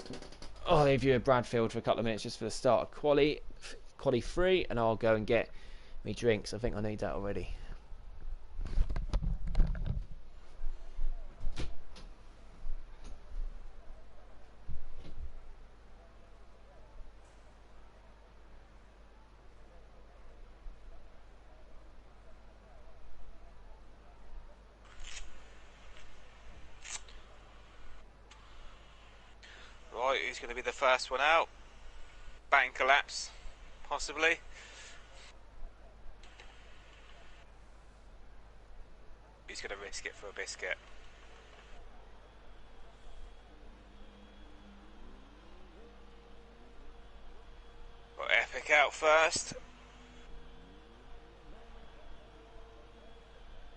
I'll leave you at Bradfield for a couple of minutes just for the start of quali 3, and I'll go and get me drinks. I think I need that already. Right, who's going to be the first one out? Bank collapse, possibly. Who's going to risk it for a biscuit? Got Epic out first.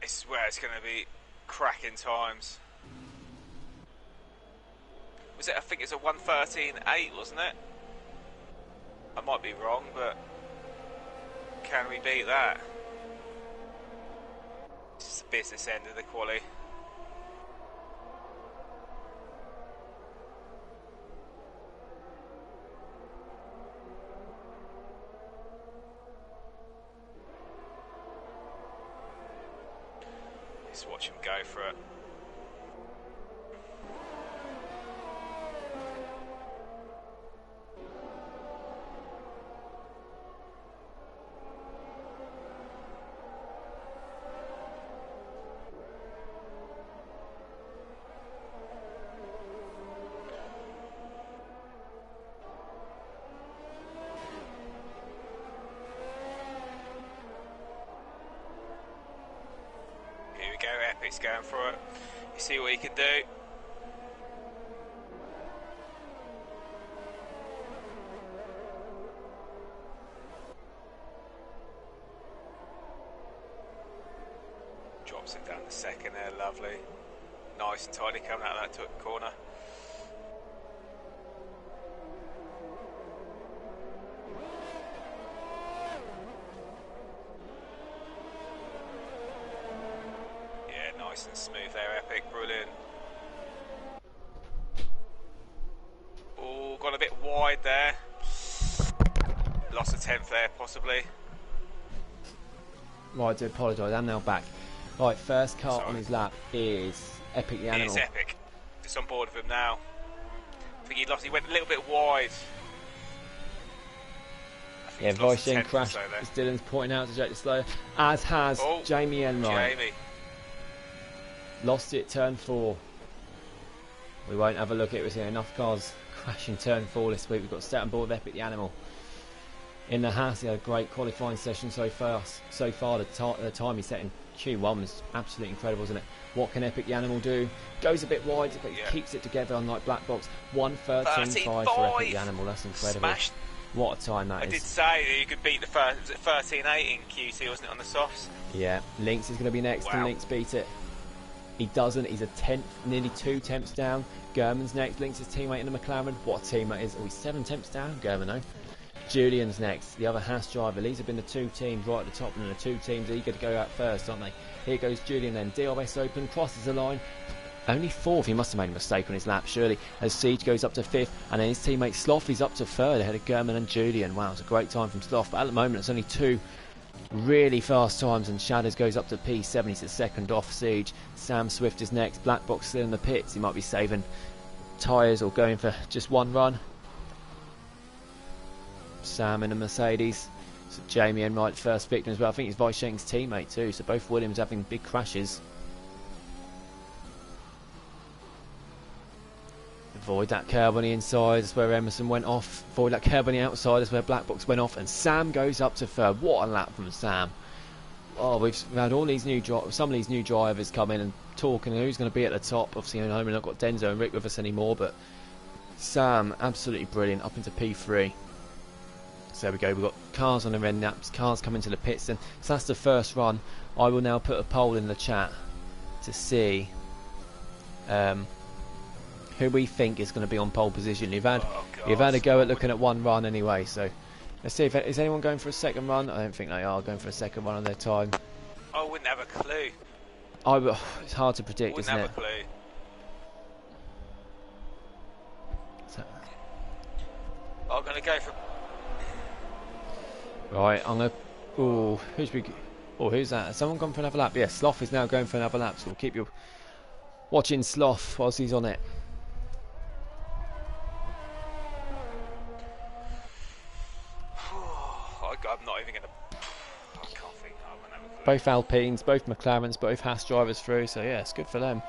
This is where it's going to be cracking times. Was it? I think it's a 1:13.8, wasn't it? I might be wrong, but can we beat that? This is the business end of the quali. Let's watch him go for it. Epic's going for it. You see what he can do. Drops it down the second there, lovely. Nice and tidy coming out of that corner. Smooth there, Epic, brilliant. Oh, got a bit wide there. Lost a 10th there, possibly. Right, I do apologise. I'm now back. Right, first car Sorry. on his lap is Epic the Animal. It's Epic. Just on board with him now. I think he went a little bit wide. Yeah, Weisheng crashed, as Dylan's pointing out to Jake the Slow, as has Jamie Enright. Jamie. Lost it, turn 4. We won't have a look at it. We've seen enough cars crashing turn 4 this week. We've got to stay on board with Epic the Animal. In the Haas, he had a great qualifying session so far. The time he set in Q1 was absolutely incredible, isn't it? What can Epic the Animal do? Goes a bit wide, but he keeps it together, unlike Black Box. 1:13.5 for Epic the Animal. That's incredible. Smashed. What a time that is. I did say that you could beat the first. Was it 13.8 in QT, wasn't it, on the softs? Yeah, Lynx is going to be next, and Lynx beat it. He doesn't. He's a tenth, nearly 2 tenths down. German's next. Lynx's teammate in the McLaren. What a teammate is? Oh, he's 7 tenths down. German, though. Julian's next, the other Haas driver. These have been the 2 teams right at the top, and the 2 teams eager to go out first, aren't they? Here goes Julian then. DRS open, crosses the line. Only 4th. He must have made a mistake on his lap, surely. As Siege goes up to 5th, and then his teammate Sloth is up to 3rd ahead of German and Julian. Wow, it's a great time from Sloth, but at the moment it's only 2 really fast times, and Shadows goes up to P7. He's the 2nd off Siege. Sam Swift is next. Black Box still in the pits. He might be saving tyres or going for just one run. Sam in a Mercedes. So Jamie Enright, first victim as well. I think he's Weisheng's teammate too, so both Williams having big crashes. Avoid that curb on the inside, that's where Emerson went off. Avoid that curb on the outside, that's where Black Box went off. And Sam goes up to 3rd. What a lap from Sam. Oh, we've had all these some of these new drivers come in and talking who's going to be at the top. Obviously, you know, we've not got Denzo and Rick with us anymore, but Sam, absolutely brilliant, up into P3. So there we go, we've got cars on the end naps, cars coming to the pits, and so that's the first run. I will now put a poll in the chat to see who we think is going to be on pole position. You've had a go at looking at one run anyway, so let's see if is anyone going for a second run. I don't think they are going for a second run on their time. I wouldn't have a clue. It's hard to predict, isn't it? Wouldn't have a clue. So, I'm going to go for... right, I'm going to... Oh, who's that? Has someone gone for another lap? Yeah, Sloth is now going for another lap, so we'll keep you watching Sloth whilst he's on it. I'm not even going to... I can't think. I wouldn't have a clue. Both Alpines, both McLarens, both Haas drivers through, so yeah, it's good for them.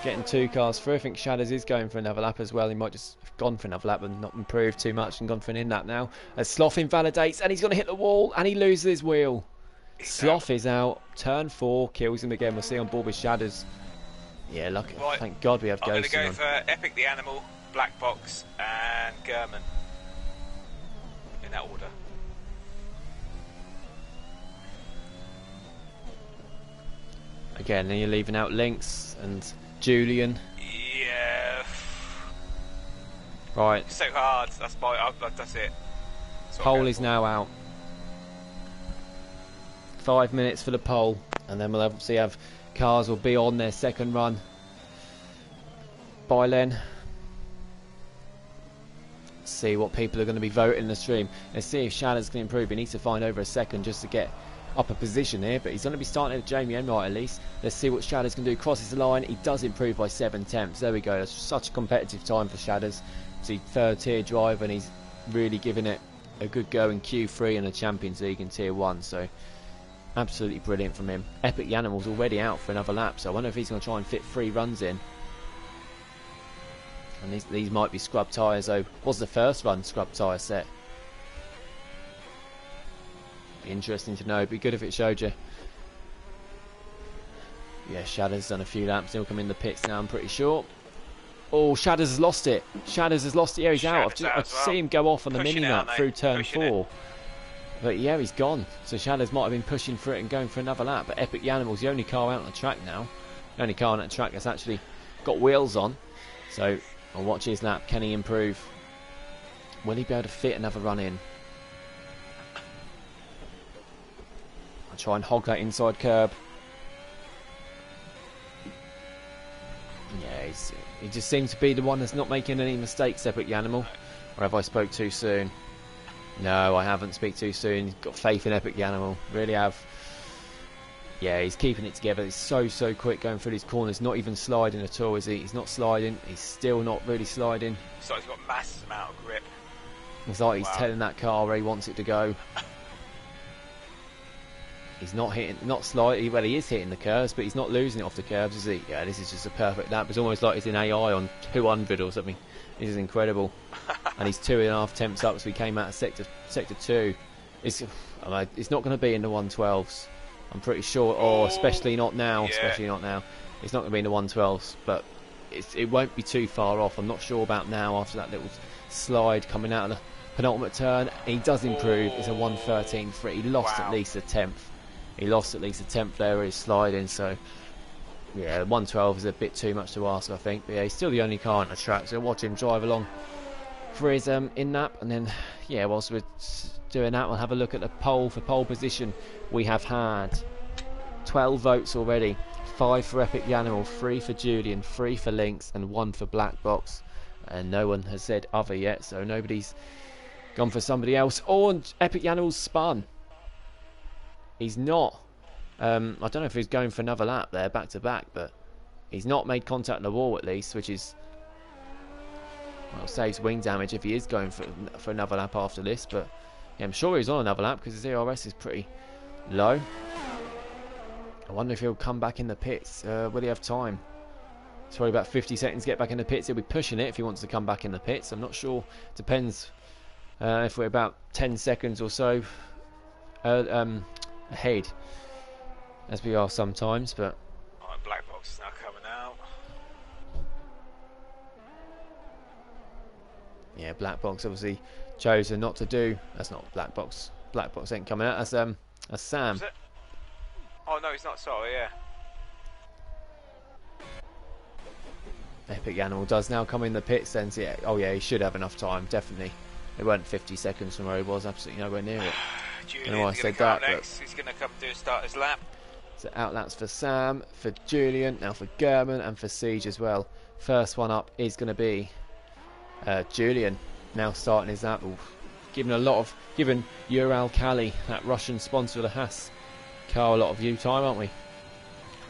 Getting 2 cars through. I think Shadows is going for another lap as well. He might just have gone for another lap and not improved too much and gone for an in-lap now. As Sloth invalidates, and he's going to hit the wall, and he loses his wheel. Sloth is out. Turn 4, kills him again. We'll see on board with Shadows. Yeah, lucky. Right. Thank God we have I'm Ghosts. I'm going to go for Epic the Animal, Black Box, and German. In that order. Again, then you're leaving out Lynx and Julian. Yeah. Right. It's so hard. That's it. Pole is now out. 5 minutes for the pole, and then we'll obviously have cars will be on their second run by then. See what people are going to be voting in the stream. Let's see if Shadows can improve. He needs to find over a second just to get up a position here, but he's going to be starting with Jamie Enright at least. Let's see what Shadows can do. Crosses the line. He does improve by 7 tenths. There we go. That's such a competitive time for Shadows. See, 3rd tier drive, and he's really giving it a good go in Q3 in the Champions League in Tier 1. So absolutely brilliant from him. Epic the Animal's already out for another lap, so I wonder if he's going to try and fit 3 runs in. And these might be scrub tyres though. Was the first run scrub tyre set? Be interesting to know. It'd be good if it showed you. Yeah, Shadows done a few laps. He'll come in the pits now, I'm pretty sure. Oh, Shadows has lost it. Shadows has lost it. Yeah, he's out. I've seen him go off on the mini-map through turn 4. But yeah, he's gone. So Shadows might have been pushing for it and going for another lap. But Epic the Animal's the only car out on the track now. The only car on that track that's actually got wheels on. So I'll watch his lap. Can he improve? Will he be able to fit another run in? I'll try and hog that inside curb. he just seems to be the one that's not making any mistakes, Epic Yanimal. Or have I spoke too soon? No, I haven't speak too soon. He's got faith in Epic Yanimal. Really have. Yeah, he's keeping it together. He's so quick going through these corners. Not even sliding at all, is he? He's not sliding. He's still not really sliding. So he's got massive amount of grip. It's like he's telling that car where he wants it to go. He's not hitting, not sliding. Well, he is hitting the curves, but he's not losing it off the curves, is he? Yeah, this is just a perfect lap. It's almost like he's in AI on 200 or something. This is incredible. And he's 2.5 temps up, so he came out of sector 2. It's not going to be in the 112s. I'm pretty sure, or especially not now. Yeah. Especially not now. It's not going to be in the 112s, but it won't be too far off. I'm not sure about now after that little slide coming out of the penultimate turn. He does improve. It's a 113.3. He lost at least a tenth. He lost at least a tenth there with his sliding. So yeah, 112 is a bit too much to ask, I think. But yeah, he's still the only car on the track, so watch him drive along for his in-nap, and then yeah, whilst we're doing that, we'll have a look at the poll for pole position. We have had 12 votes already. 5 for Epic Yanimal, 3 for Julian, 3 for Lynx, and 1 for Black Box. And no one has said other yet, so nobody's gone for somebody else. Oh, Epic Yanimal's spun. He's not. I don't know if he's going for another lap there, back to back, but he's not made contact in the wall at least, which is, well, saves wing damage if he is going for another lap after this. But yeah, I'm sure he's on another lap because his ERS is pretty low. I wonder if he'll come back in the pits. Will he have time? It's probably about 50 seconds to get back in the pits. He'll be pushing it if he wants to come back in the pits. I'm not sure. Depends if we're about 10 seconds or so ahead, as we are sometimes. But right, Black Box is now coming out. Yeah, Black Box obviously chosen not to do. That's not Black Box. Black Box ain't coming out. That's Sam. Oh no, he's not. Sorry, yeah. Epic Yanimal does now come in the pits then. So yeah, oh yeah, he should have enough time, definitely. It weren't 50 seconds from where he was, absolutely nowhere near it. I don't know why I said that, but he's going to come do start his lap. So outlaps for Sam, for Julian, now for German, and for Siege as well. First one up is going to be Julian, now starting his lap. Giving Ural Kali, that Russian sponsor of the Haas car, a lot of view time, aren't we?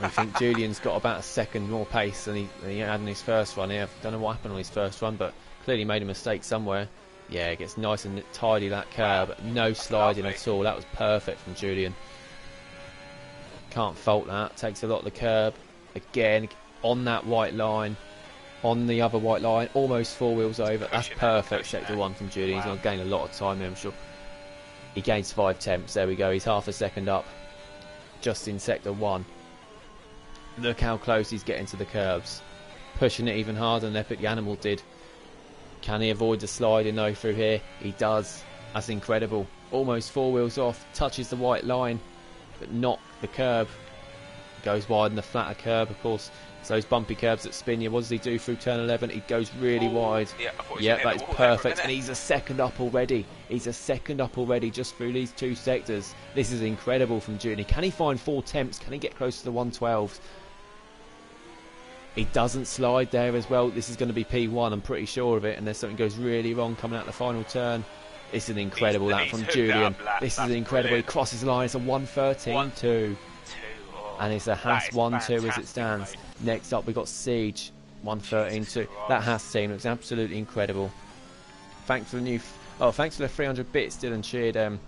I think Julian's got about a second more pace than he had in his first run here. Don't know what happened on his first run, but clearly made a mistake somewhere. Yeah, it gets nice and tidy, that curb. No sliding at all. That was perfect from Julian. Can't fault that. Takes a lot of the curb. Again, on that white line. On the other white line. Almost 4 wheels over. That's perfect. Sector 1 from Julian. He's going to gain a lot of time there, I'm sure. He gains 5 temps. There we go. He's half a second up. Just in Sector 1. Look how close he's getting to the curbs. Pushing it even harder than Epic Yanimal did. Can he avoid the sliding though through here? He does. That's incredible. Almost 4 wheels off. Touches the white line, but not the curb. Goes wide in the flatter curb, of course. It's those bumpy curbs that spin you. What does he do through turn 11? He goes really wide. Yeah, that is perfect. And he's a second up already. He's a second up already just through these 2 sectors. This is incredible from Julian. Can he find 4 temps? Can he get close to the 112s? He doesn't slide there as well. This is going to be P1, I'm pretty sure of it. Unless something goes really wrong coming out the final turn. It's an incredible lap from Julian. This is incredible. Brilliant. He crosses the line. It's a 113.2. And it's a Haas 1-2 as it stands. Next up, we've got Siege 113.2. That Haas team looks absolutely incredible. Thanks for the 300 bits. Dylan cheered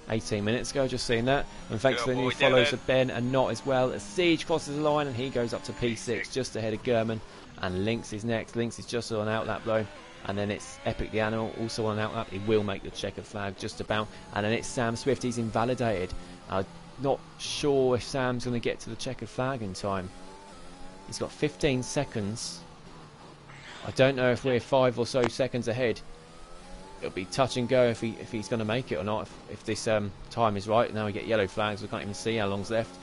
18 minutes ago, just seen that. And thanks to the new follows of Ben and Not as well. As Siege crosses the line and he goes up to P6, just ahead of German. And Lynx is next. Lynx is just on an outlap though. And then it's Epic the Animal, also on an outlap. He will make the checkered flag just about. And then it's Sam Swift. He's invalidated. Not sure if Sam's going to get to the checkered flag in time. He's got 15 seconds. I don't know if we're 5 or so seconds ahead. It'll be touch and go if he's going to make it or not. If this time is right. Now we get yellow flags. We can't even see how long's left.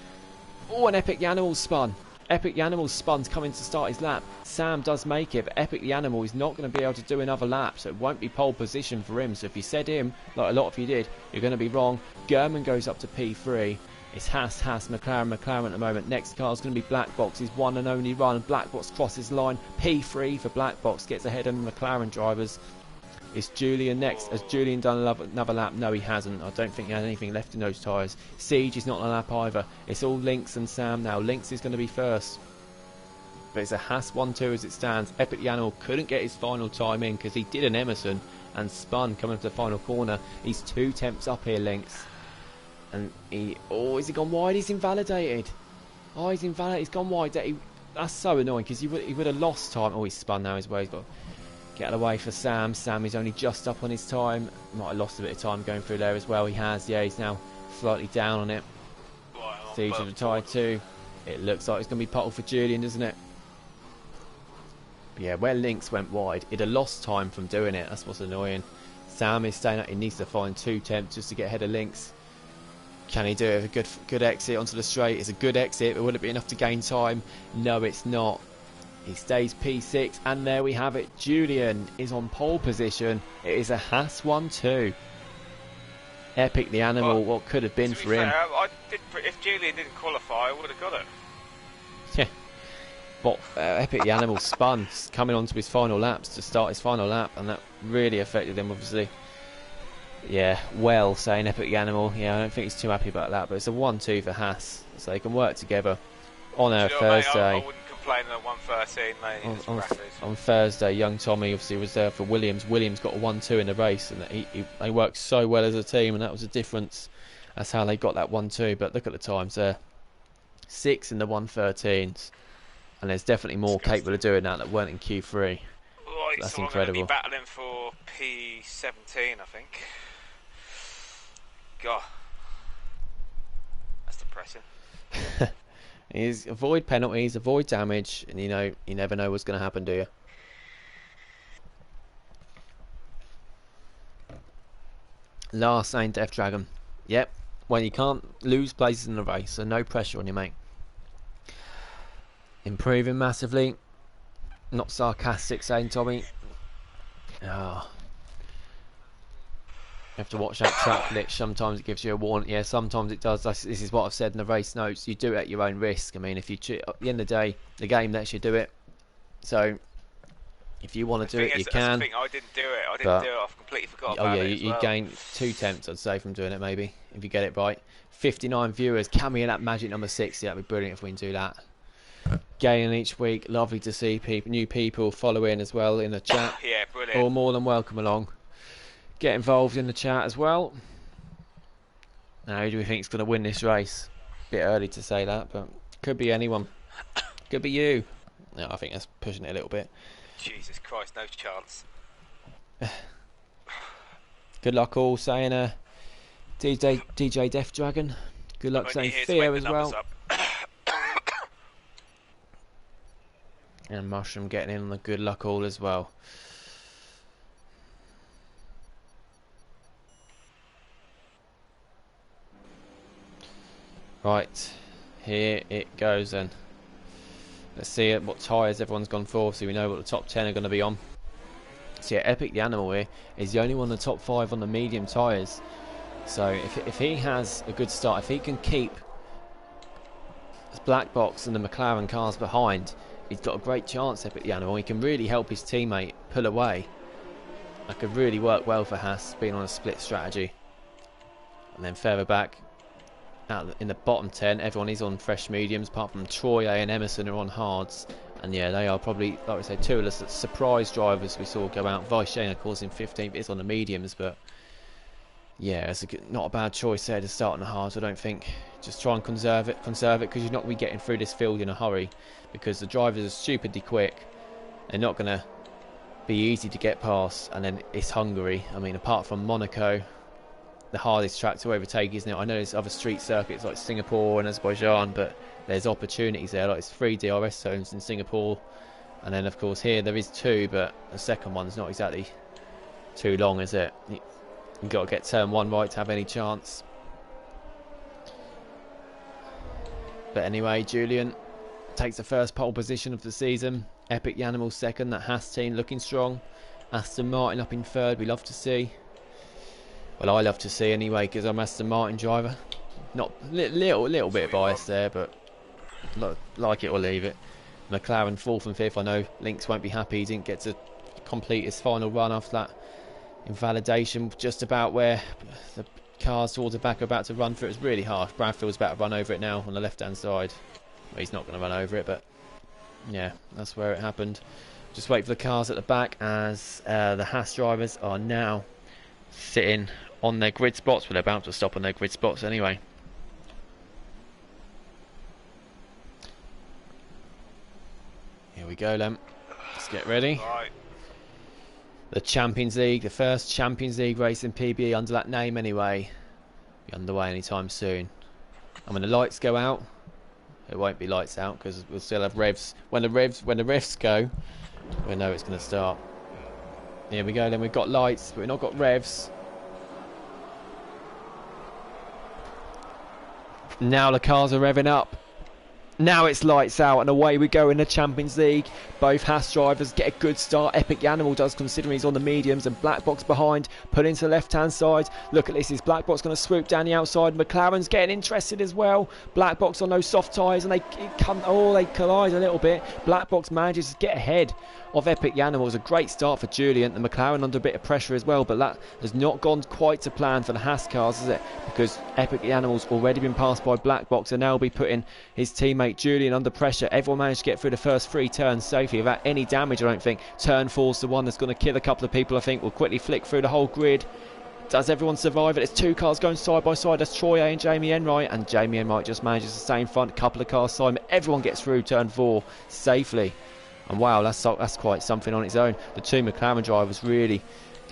Oh, an Epic the Animal spun. Epic the Animal spun's coming to start his lap. Sam does make it, but Epic the Animal is not going to be able to do another lap, so it won't be pole position for him. So if you said him, like a lot of you did, you're going to be wrong. German goes up to P3. It's Haas, McLaren at the moment. Next car is going to be Black Box. His one and only run. Black Box crosses line. P3 for Black Box. Gets ahead of the McLaren drivers. It's Julian next. Has Julian done another lap? No, he hasn't. I don't think he has anything left in those tyres. Siege is not on a lap either. It's all Lynx and Sam now. Lynx is going to be first. But it's a Haas 1-2 as it stands. Epic the Animal couldn't get his final time in because he did an Emerson and spun coming to the final corner. He's 2 tenths up here, Lynx. And has he gone wide? He's invalidated. Oh, he's invalidated. He's gone wide. That's so annoying because he would have lost time. Oh, he's spun now as well. He's got to get out of the way for Sam. Sam is only just up on his time. Might have lost a bit of time going through there as well. He has. Yeah, he's now slightly down on it. Siege of the tide too. It looks like it's going to be puddle for Julian, doesn't it? But yeah, where Lynx went wide, he'd have lost time from doing it. That's what's annoying. Sam is staying up. He needs to find 2 tenths just to get ahead of Lynx. Can he do it with a good exit onto the straight? It's a good exit, but will it be enough to gain time? No, it's not. He stays P6, and there we have it. Julian is on pole position. It is a Haas 1-2. Epic the Animal, well, what could have been for him. If Julian didn't qualify, I would have got it. Yeah. But Epic the Animal spun coming onto his final laps to start his final lap, and that really affected him, obviously. Yeah, well, saying Epic the Animal. Yeah, I don't think he's too happy about that, but it's a 1-2 for Haas, so they can work together on a Thursday. Mate, I wouldn't complain at 1:13, mate. On Thursday, young Tommy obviously was there for Williams. Williams got a 1-2 in the race, and they worked so well as a team, and that was the difference. That's how they got that 1-2. But look at the times there, 6 in the 1:13s, and there's definitely more capable of doing that weren't in Q3. Right, That's so incredible. I'm going to be battling for P17, I think. God, that's depressing. Is avoid penalties, avoid damage, and you never know what's going to happen, do you? Last named Death Dragon. Yep. Well, you can't lose places in the race, so no pressure on you, mate. Improving massively. Not sarcastic saying, Tommy. Oh. You have to watch that track glitch. Sometimes it gives you a warning. Yeah, sometimes it does. This is what I've said in the race notes. You do it at your own risk. I mean, if you at the end of the day, the game lets you do it. So, if you want to do it, you can. I didn't do it. I've completely forgot about it. Oh yeah, you gain 2 tenths, I'd say, from doing it. Maybe if you get it right. 59 viewers. Can we get that magic number 60? That'd be brilliant if we can do that. Gaining each week. Lovely to see new people following as well in the chat. Yeah, brilliant. All more than welcome along. Get involved in the chat as well. Now, who do we think is going to win this race? Bit early to say that, but could be anyone. Could be you. No, I think that's pushing it a little bit. Jesus Christ, no chance. Good luck all, saying DJ Death Dragon. Good luck saying Fear as well. And Mushroom getting in on the good luck all as well. Right, here it goes then. Let's see what tyres everyone's gone for, so we know what the top 10 are going to be on. So yeah, Epic the Animal here is the only one in the top 5 on the medium tyres. So if he has a good start, if he can keep his Black Box and the McLaren cars behind, he's got a great chance, Epic the Animal. He can really help his teammate pull away. That could really work well for Haas, being on a split strategy. And then further back, out in the bottom 10, everyone is on fresh mediums, apart from Troy A and Emerson are on hards. And yeah, they are probably, like we said, 2 of the surprise drivers we saw go out. Vishane, of course, in 15th is on the mediums, but yeah, it's not a bad choice there to start on the hards, I don't think. Just try and conserve it, because you're not going to be getting through this field in a hurry, because the drivers are stupidly quick. They're not going to be easy to get past, and then it's Hungary. I mean, apart from Monaco, the hardest track to overtake, isn't it? I know there's other street circuits like Singapore and Azerbaijan, but there's opportunities there. Like, it's 3 DRS zones in Singapore, and then of course here there is 2, but the second one's not exactly too long, is it? You've got to get turn 1 right to have any chance. But anyway, Julian takes the first pole position of the season. Epic the Animal second. That Haas team looking strong. Aston Martin up in third. We love to see. Well, I love to see anyway, because I'm Aston Martin driver. Not little bit biased there, but like it or leave it. McLaren 4th and 5th. I know Lynx won't be happy he didn't get to complete his final run after that invalidation, just about where the cars towards the back are about to run through. It was really harsh. Bradfield's about to run over it now on the left hand side. Well, he's not going to run over it, but yeah, that's where it happened. Just wait for the cars at the back as the Haas drivers are now sitting on their grid spots. Well, they're about to stop on their grid spots anyway. Here we go then. Let's get ready. Right. The Champions League, the first Champions League race in PBE under that name anyway, be underway anytime soon. And when the lights go out, it won't be lights out because we'll still have revs. When the revs go, we know it's going to start. Here we go then, we've got lights, but we've not got revs. Now the cars are revving up. Now it's lights out and away we go in the Champions League. Both Haas drivers get a good start. Epic the Animal does, considering he's on the mediums, and Black Box behind, put into the left hand side. Look at this, is Black Box going to swoop down the outside? McLaren's getting interested as well. Black Box on those soft tyres and they collide a little bit. Black Box manages to get ahead of Epic the Animal. It was a great start for Julian. The McLaren under a bit of pressure as well, but that has not gone quite to plan for the Haas cars, has it? Because Epic the Animal's already been passed by Black Box and now will be putting his teammate Julian under pressure. Everyone managed to get through the first 3 turns safely without any damage, I don't think. Turn 4's the one that's going to kill a couple of people, I think. We'll quickly flick through the whole grid. Does everyone survive it? There's 2 cars going side by side. That's Troy A and Jamie Enright, and Jamie Enright just manages to stay in front. A couple of cars side. Everyone gets through turn 4 safely. And wow, that's quite something on its own. The 2 McLaren drivers really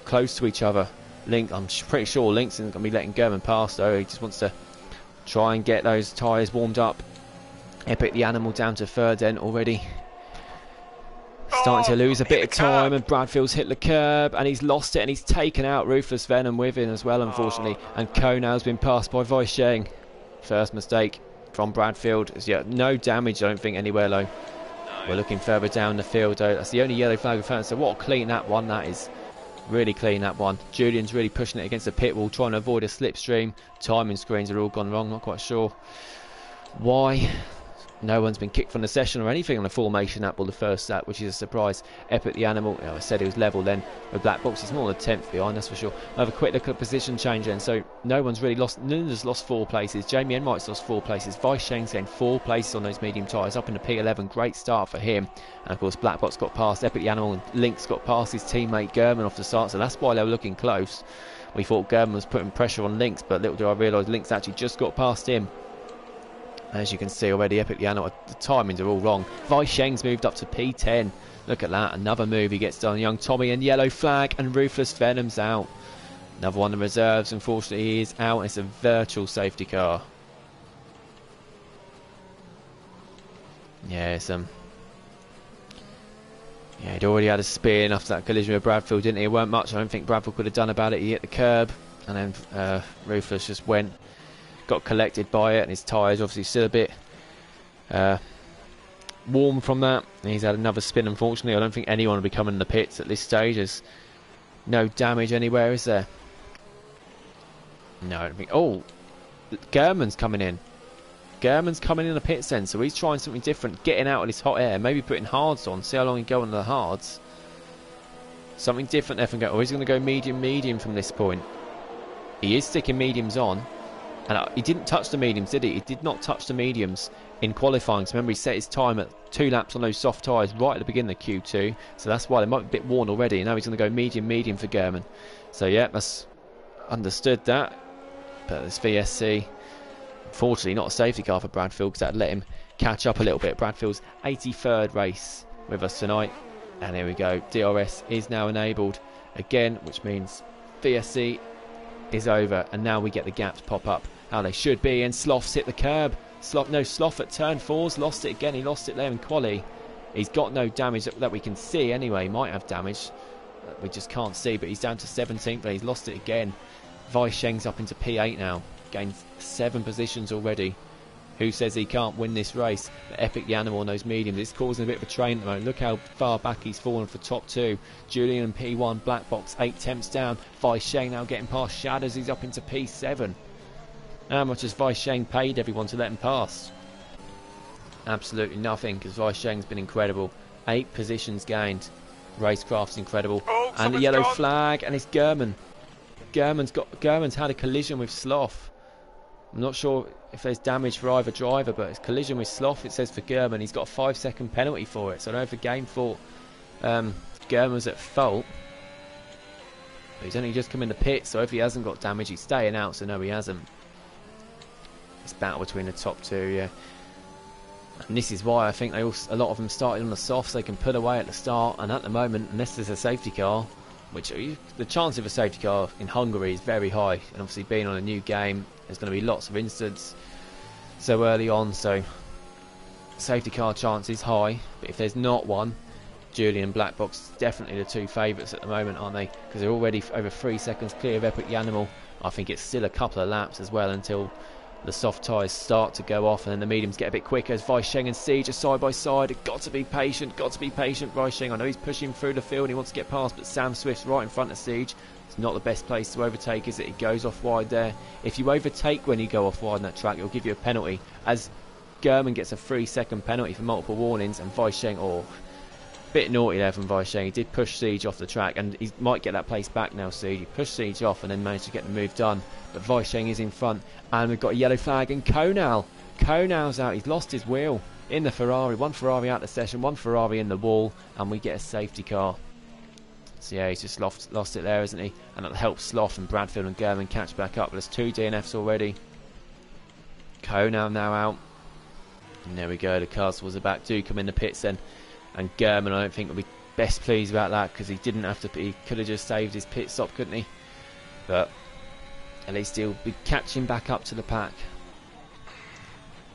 close to each other. Link, I'm pretty sure Link's isn't going to be letting German pass though. He just wants to try and get those tyres warmed up. Epic the Animal down to 3rd then already. Starting to lose a bit of time, and Bradfield's hit the curb and he's lost it, and he's taken out Ruthless Venom with him as well, unfortunately. And Konau's been passed by Weisheng. First mistake from Bradfield. Yeah, no damage I don't think anywhere though. We're looking further down the field though. That's the only yellow flag we've found. So what a clean that one that is. Really clean that one. Julian's really pushing it against the pit wall, trying to avoid a slipstream. Timing screens are all gone wrong. Not quite sure why. No one's been kicked from the session or anything on the formation app or the first lap, which is a surprise. Epic the Animal, I said he was level then with Black Box. He's more than 10th behind, that's for sure. Have a quick look at position change then. So no one's really lost. Nuna's lost 4 places. Jamie Enright's lost 4 places. Weisheng's gained 4 places on those medium tyres, up into P11. Great start for him. And of course Black Box got past Epic the Animal, and Lynx got past his teammate German off the start. So that's why they were looking close. We thought German was putting pressure on Lynx, but little do I realise Lynx actually just got past him. As you can see already, Epic the Animal, the timings are all wrong. Weisheng's moved up to P10. Look at that, another move he gets done. Young Tommy and yellow flag, and Ruthless Venom's out. Another one of the reserves, unfortunately, he is out. It's a virtual safety car. Yeah, yeah, he'd already had a spin after that collision with Bradfield, didn't he? It weren't much I don't think Bradfield could have done about it. He hit the curb, and then Ruthless just got collected by it, and his tyres obviously still a bit warm from that. And he's had another spin, unfortunately. I don't think anyone will be coming in the pits at this stage. There's no damage anywhere, is there? No, I don't think. Oh, German's coming in. German's coming in the pits then, so he's trying something different, getting out of this hot air, maybe putting hards on, see how long he can go on the hards. Something different there from go. Or he's going to go medium from this point. He is sticking mediums on. And he didn't touch the mediums, did he? He did not touch the mediums in qualifying. So remember, he set his time at 2 laps on those soft tyres right at the beginning of Q2. So that's why they might be a bit worn already. And now he's going to go medium for German. So yeah, that's understood that. But this VSC, unfortunately, not a safety car for Bradfield, because that let him catch up a little bit. Bradfield's 83rd race with us tonight. And here we go. DRS is now enabled again, which means VSC is over, and now we get the gaps pop up how they should be. And Sloth's hit the curb. Sloth at turn 4's lost it again. He lost it there in quali. He's got no damage that we can see anyway. He might have damage that we just can't see, but he's down to 17th, but he's lost it again. Weisheng's up into P8 now, gained 7 positions already. Who says he can't win this race? But Epic the Animal on those mediums, it's causing a bit of a train at the moment. Look how far back he's fallen for top 2. Julian and P1, Black Box 8 temps down. Weisheng now getting past Shadows, he's up into P7. How much has Weisheng paid everyone to let him pass? Absolutely nothing, because Weisheng's been incredible. 8 positions gained. Racecraft's incredible. Oh, And the someone's yellow gone. flag, and it's German. German's had a collision with Sloth. I'm not sure if there's damage for either driver, but it's collision with Sloth, it says for German. He's got a 5-second penalty for it, so I don't know if the game thought German was at fault. But he's only just come in the pit, so if he hasn't got damage, he's staying out, so no, he hasn't. It's battle between the top 2, yeah. And this is why I think a lot of them started on the softs. They can pull away at the start, and at the moment, unless there's a safety car, which the chance of a safety car in Hungary is very high, and obviously being on a new game, there's going to be lots of incidents so early on, so safety car chance is high. But if there's not one, Julian and Black Box definitely the 2 favourites at the moment, aren't they? Because they're already over 3 seconds clear of Epic Yanimal. I think it's still a couple of laps as well until the soft tyres start to go off, and then the mediums get a bit quicker as Weisheng and Siege are side by side. Got to be patient, Weisheng. I know he's pushing through the field, he wants to get past, but Sam Swift's right in front of Siege. It's not the best place to overtake, is it? He goes off wide there. If you overtake when you go off wide on that track, it'll give you a penalty, as German gets a 3-second penalty for multiple warnings, and Weisheng, bit naughty there from Weisheng. He did push Siege off the track, and he might get that place back now, Siege. He pushed Siege off and then managed to get the move done. But Weisheng is in front, and we've got a yellow flag, and Konal's out. He's lost his wheel in the Ferrari. 1 Ferrari out of the session, 1 Ferrari in the wall, and we get a safety car. So yeah, he's just lost it there, isn't he? And that'll help Sloth and Bradfield and German catch back up. There's 2 DNFs already. Konal now out. And there we go, the Castles are back. Do come in the pits then. And German, I don't think, will be best pleased about that, because he didn't have to. He could have just saved his pit stop, couldn't he? But at least he'll be catching back up to the pack.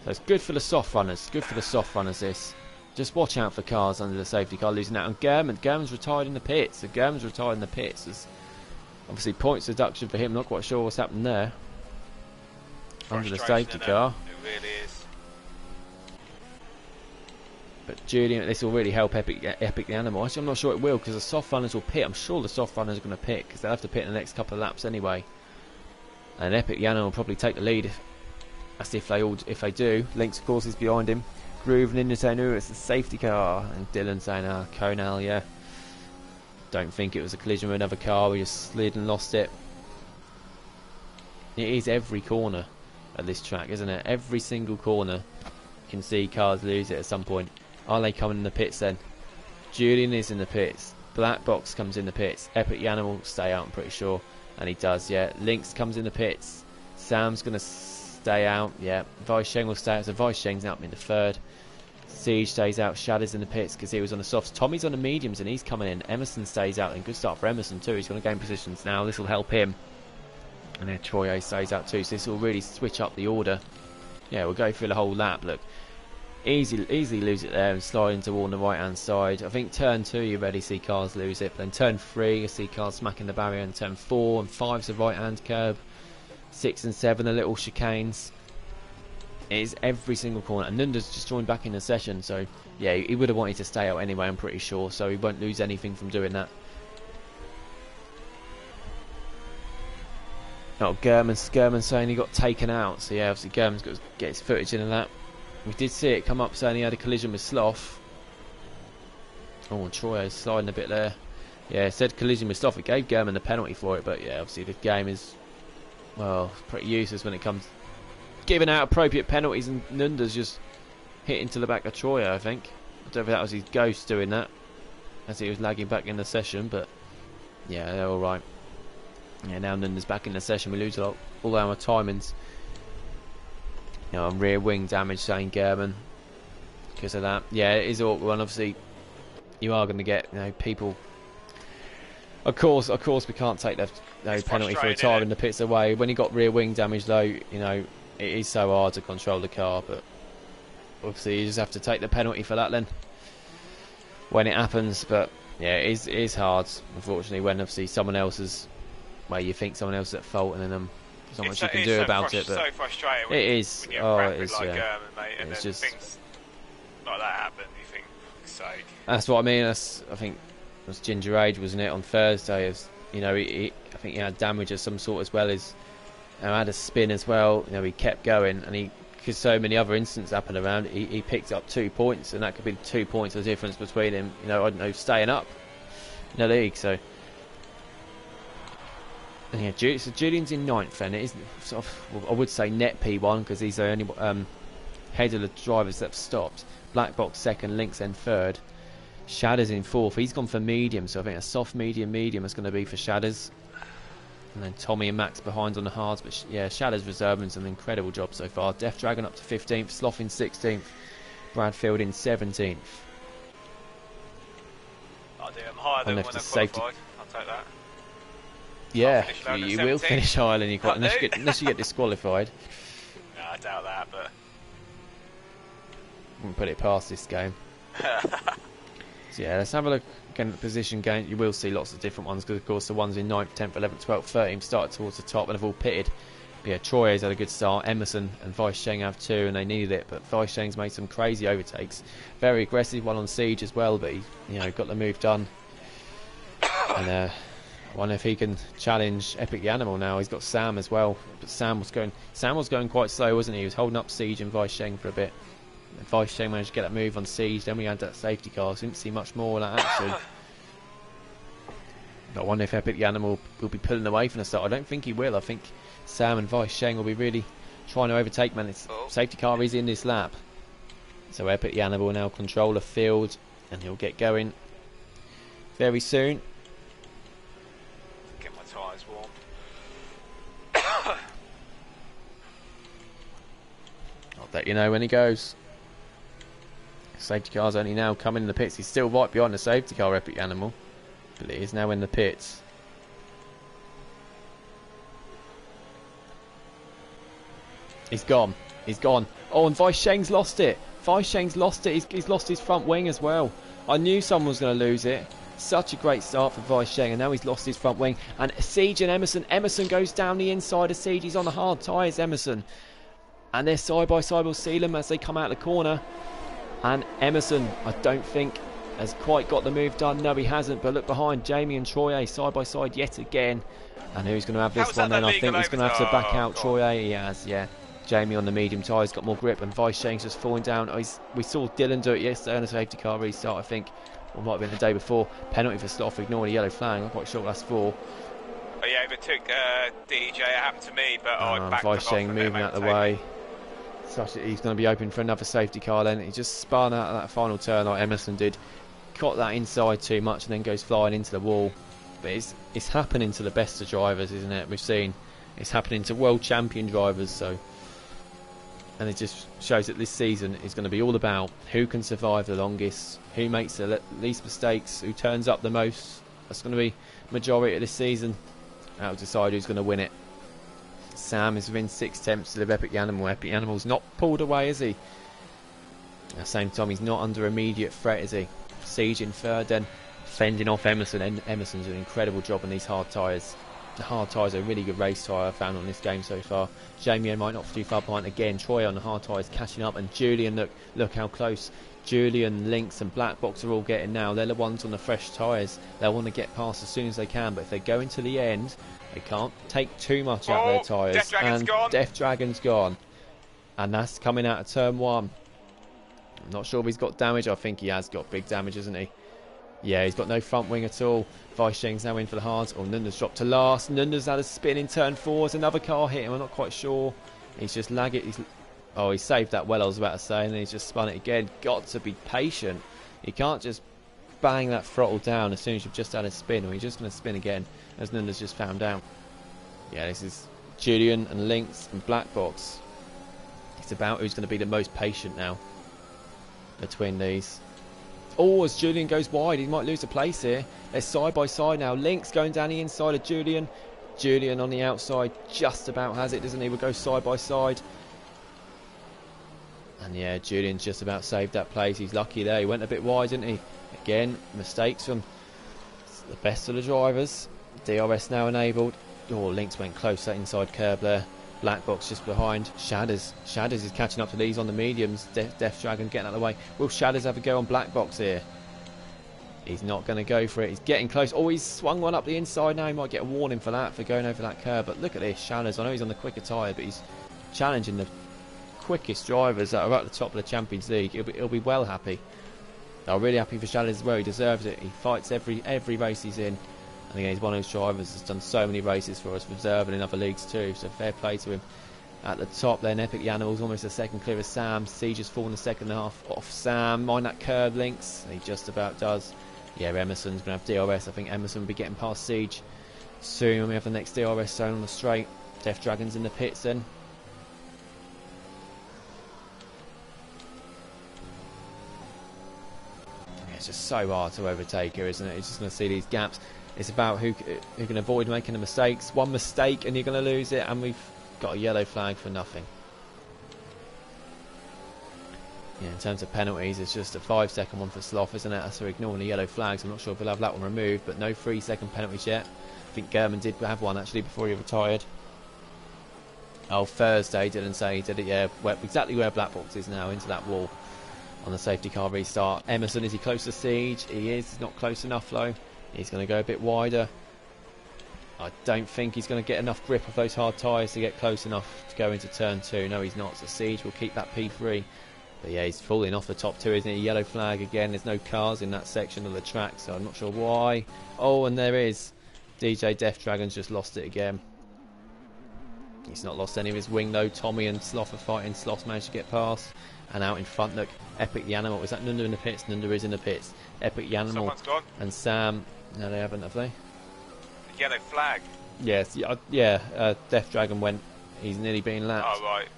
So it's good for the soft runners. Good for the soft runners, this. Just watch out for cars under the safety car losing out. And German's retired in the pits. So German's retired in the pits. There's obviously points deduction for him. Not quite sure what's happened there. Under the safety car. It really is. But Julian, this will really help Epic the Animal. Actually, I'm not sure it will, because the soft runners will pit. I'm sure the soft runners are going to pit, because they'll have to pit in the next couple of laps anyway. And Epic the Animal will probably take the lead. That's if they do. Lynx, of course, is behind him. Groove and Ninja saying, it's a safety car. And Dylan saying, Konal, yeah. Don't think it was a collision with another car. We just slid and lost it. It is every corner at this track, isn't it? Every single corner you can see cars lose it at some point. Are they coming in the pits then? Julian is in the pits. Black Box comes in the pits. Epic Yanimal will stay out, I'm pretty sure. And he does, yeah. Lynx comes in the pits. Sam's going to stay out, yeah. Weisheng will stay out. So Weisheng's out in the 3rd. Siege stays out. Shadow's in the pits because he was on the softs. Tommy's on the mediums and he's coming in. Emerson stays out. And good start for Emerson too. He's going to gain positions now. This will help him. And then Troy stays out too. So this will really switch up the order. Yeah, we'll go through the whole lap. Look. Easily lose it there and slide into on the right hand side. I think turn 2 you already see cars lose it, but then turn 3 you see cars smacking the barrier, and turn 4 and 5's the right hand curb, 6 and 7 the little chicanes. It is every single corner, and Nunda's just joined back in the session, so yeah, he would have wanted to stay out anyway, I'm pretty sure, so he won't lose anything from doing that. Oh, German saying he got taken out, so yeah, obviously German's got to get his footage in of that. We did see it come up saying he had a collision with Sloth. Oh, and Troy sliding a bit there. Yeah, it said collision with Sloth. It gave German the penalty for it, but yeah, obviously the game is, well, pretty useless when it comes giving out appropriate penalties, and Nunda's just hit into the back of Troy, I think. I don't know if that was his ghost doing that, as he was lagging back in the session, but yeah, they're alright. Yeah, now Nunda's back in the session. We lose all our timings. You know, rear wing damage saying German because of that. Yeah, it is awkward, and obviously you are going to get, you know, people. Of course, we can't take the penalty for retiring the pits away. When you got rear wing damage, though, you know, it is so hard to control the car. But obviously, you just have to take the penalty for that then when it happens. But yeah, it is hard, unfortunately, when obviously someone else is, well, you think someone else is at fault, and then there's not much you can do about it. But so frustrating when it is. When you It is. like Yeah. mate, and It's then just things like that happen. You think, for fuck's sake. That's what I mean. I think it was Ginger Age, wasn't it, on Thursday? As you know, I think he had damage of some sort as well as and had a spin as well. You know, he kept going, and because so many other incidents happened around, he picked up 2 points, and that could be 2 points of difference between him, you know, I don't know, staying up in the league. So, and yeah, so Julian's in 9th, and it isn't sort of, well, I would say net P1 because he's the only head of the drivers that have stopped. Black Box 2nd, Lynx then 3rd. Shadders in 4th. He's gone for medium, so I think a soft medium is going to be for Shadders. And then Tommy and Max behind on the hards, but yeah, Shadders reserving an incredible job so far. Death Dragon up to 15th, Sloth in 16th, Bradfield in 17th. I do. I'm higher than when I qualified. I'll take that. Yeah, you will finish higher than you got, unless you get disqualified. No, I doubt that, but wouldn't put it past this game. So yeah, let's have a look again at the position game. You will see lots of different ones because, of course, the ones in 9th, 10th, 11th, 12th, 13th started towards the top and have all pitted. But yeah, Troy's had a good start. Emerson and Vice Sheng have 2, and they needed it. But Vice Sheng's made some crazy overtakes. Very aggressive one on Siege as well, but he, you know, got the move done. And I wonder if he can challenge Epic the Animal now. He's got Sam as well, but Sam was going quite slow, wasn't he? He was holding up Siege and Vice Sheng for a bit. Vice Sheng managed to get that move on Siege, then we had that safety car, so didn't see much more of that action. But I wonder if Epic the Animal will be pulling away from the start. I don't think he will. I think Sam and Vice Sheng will be really trying to overtake, man. Safety car is in this lap. So Epic the Animal will now control the field, and he'll get going very soon. Get my tyres warm. I'll let you know when he goes. Safety car's only now coming in the pits. He's still right behind the safety car, Epic Animal, but it is now in the pits. He's gone. He's gone. Oh, and Vice Sheng's lost it. Vice Sheng's lost it. He's lost his front wing as well. I knew someone was going to lose it. Such a great start for Vice Sheng, and now he's lost his front wing. And Siege and Emerson. Emerson goes down the inside of Siege. He's on the hard tyres, Emerson. And they're side by side. We'll see them as they come out of the corner. And Emerson, I don't think, has quite got the move done. No, he hasn't. But look behind, Jamie and Troy side by side yet again. And who's going to have this one then? I think he's going to have to back out Troy. He has, yeah. Jamie on the medium tyres got more grip, and Vice Sheng's just falling down. We saw Dylan do it yesterday on a safety car restart, I think. Or might have been the day before. Penalty for Sloth, ignoring the yellow flag. I'm quite sure that's for. Oh, yeah, overtook DJ. It happened to me, but I backed Vice Sheng moving out the way. He's going to be open for another safety car then. He just spun out of that final turn like Emerson did. Caught that inside too much and then goes flying into the wall. But it's happening to the best of drivers, isn't it? We've seen it's happening to world champion drivers. So, and it just shows that this season is going to be all about who can survive the longest, who makes the least mistakes, who turns up the most. That's going to be majority of this season. That'll decide who's going to win it. Sam is within 6/10 of Epic Animal. Epic Animal's not pulled away, is he? At the same time, he's not under immediate threat, is he? Siege in 3rd, then fending off Emerson. And Emerson's doing an incredible job on these hard tyres. The hard tyres are a really good race tyre I've found on this game so far. Jamie might not be too far behind again. Troy on the hard tyres catching up, and Julian, look how close. Julian, Lynx and Black Box are all getting now. They're the ones on the fresh tyres. They'll want to get past as soon as they can, but if they go into the end, they can't take too much out of their tyres. And Death Dragon's gone. And that's coming out of turn 1. I'm not sure if he's got damage. I think he has got big damage, hasn't he? Yeah, he's got no front wing at all. Vice Sheng's now in for the hards. Oh, Nunda's dropped to last. Nunda's had a spin in turn 4. There's another car hit him. I'm not quite sure. He's just lagging. He saved that well, I was about to say, and then he's just spun it again. Got to be patient. You can't just bang that throttle down as soon as you've just had a spin, or you're just going to spin again, as Nunda's just found out. Yeah, this is Julian and Lynx and Black Box. It's about who's going to be the most patient now between these. Oh, as Julian goes wide, he might lose a place here. They're side by side now. Lynx going down the inside of Julian. Julian on the outside just about has it, doesn't he? We'll go side by side. And yeah, Julian's just about saved that place. He's lucky there. He went a bit wide, didn't he? Again, mistakes from the best of the drivers. DRS now enabled. Oh, Lynx went close, that inside curb there. Black Box just behind. Shadders is catching up to these on the mediums. Death Dragon getting out of the way. Will Shadders have a go on Black Box here? He's not going to go for it. He's getting close. Oh, he's swung one up the inside now. He might get a warning for that, for going over that curb. But look at this, Shadows. I know he's on the quicker tyre, but he's challenging the quickest drivers that are at the top of the Champions League. He'll be well happy. I'm really happy for Shadows as well. He deserves it. He fights every race he's in. And again, he's one of those drivers that's done so many races for us, reserve and in other leagues too. So fair play to him. At the top then, Epic the Animals almost a second clear of Sam. Siege has fallen the second half off Sam. Mind that curb links. He just about does. Yeah, Emerson's going to have DRS. I think Emerson will be getting past Siege soon when we have the next DRS zone on the straight. Death Dragon's in the pits then. Yeah, it's just so hard to overtake her, isn't it? It's just going to see these gaps. It's about who can avoid making the mistakes. One mistake and you're going to lose it, and we've got a yellow flag for nothing. Yeah, in terms of penalties, it's just a 5-second one for Sloth, isn't it? So ignoring the yellow flags. I'm not sure if we'll have that one removed, but no 3-second penalties yet. I think German did have one actually before he retired. Oh, Thursday, didn't say he did it, yeah. Exactly where Black Box is now, into that wall on the safety car restart. Emerson, is he close to Siege? He is. He's not close enough though. He's going to go a bit wider. I don't think he's going to get enough grip of those hard tyres to get close enough to go into turn 2. No, he's not. So Siege will keep that P3. But yeah, he's falling off the top 2, isn't he? Yellow flag again. There's no cars in that section of the track, so I'm not sure why. Oh, and there is. DJ Death Dragon's just lost it again. He's not lost any of his wing though. Tommy and Sloth are fighting. Sloth managed to get past. And out in front, look, Epic the Animal. Is that Nunda in the pits? Nunda is in the pits. Epic the Animal. Someone's gone. And Sam. No, they haven't, have they? The yellow flag. Yes, yeah. Death Dragon went. He's nearly been lapped. Oh, right.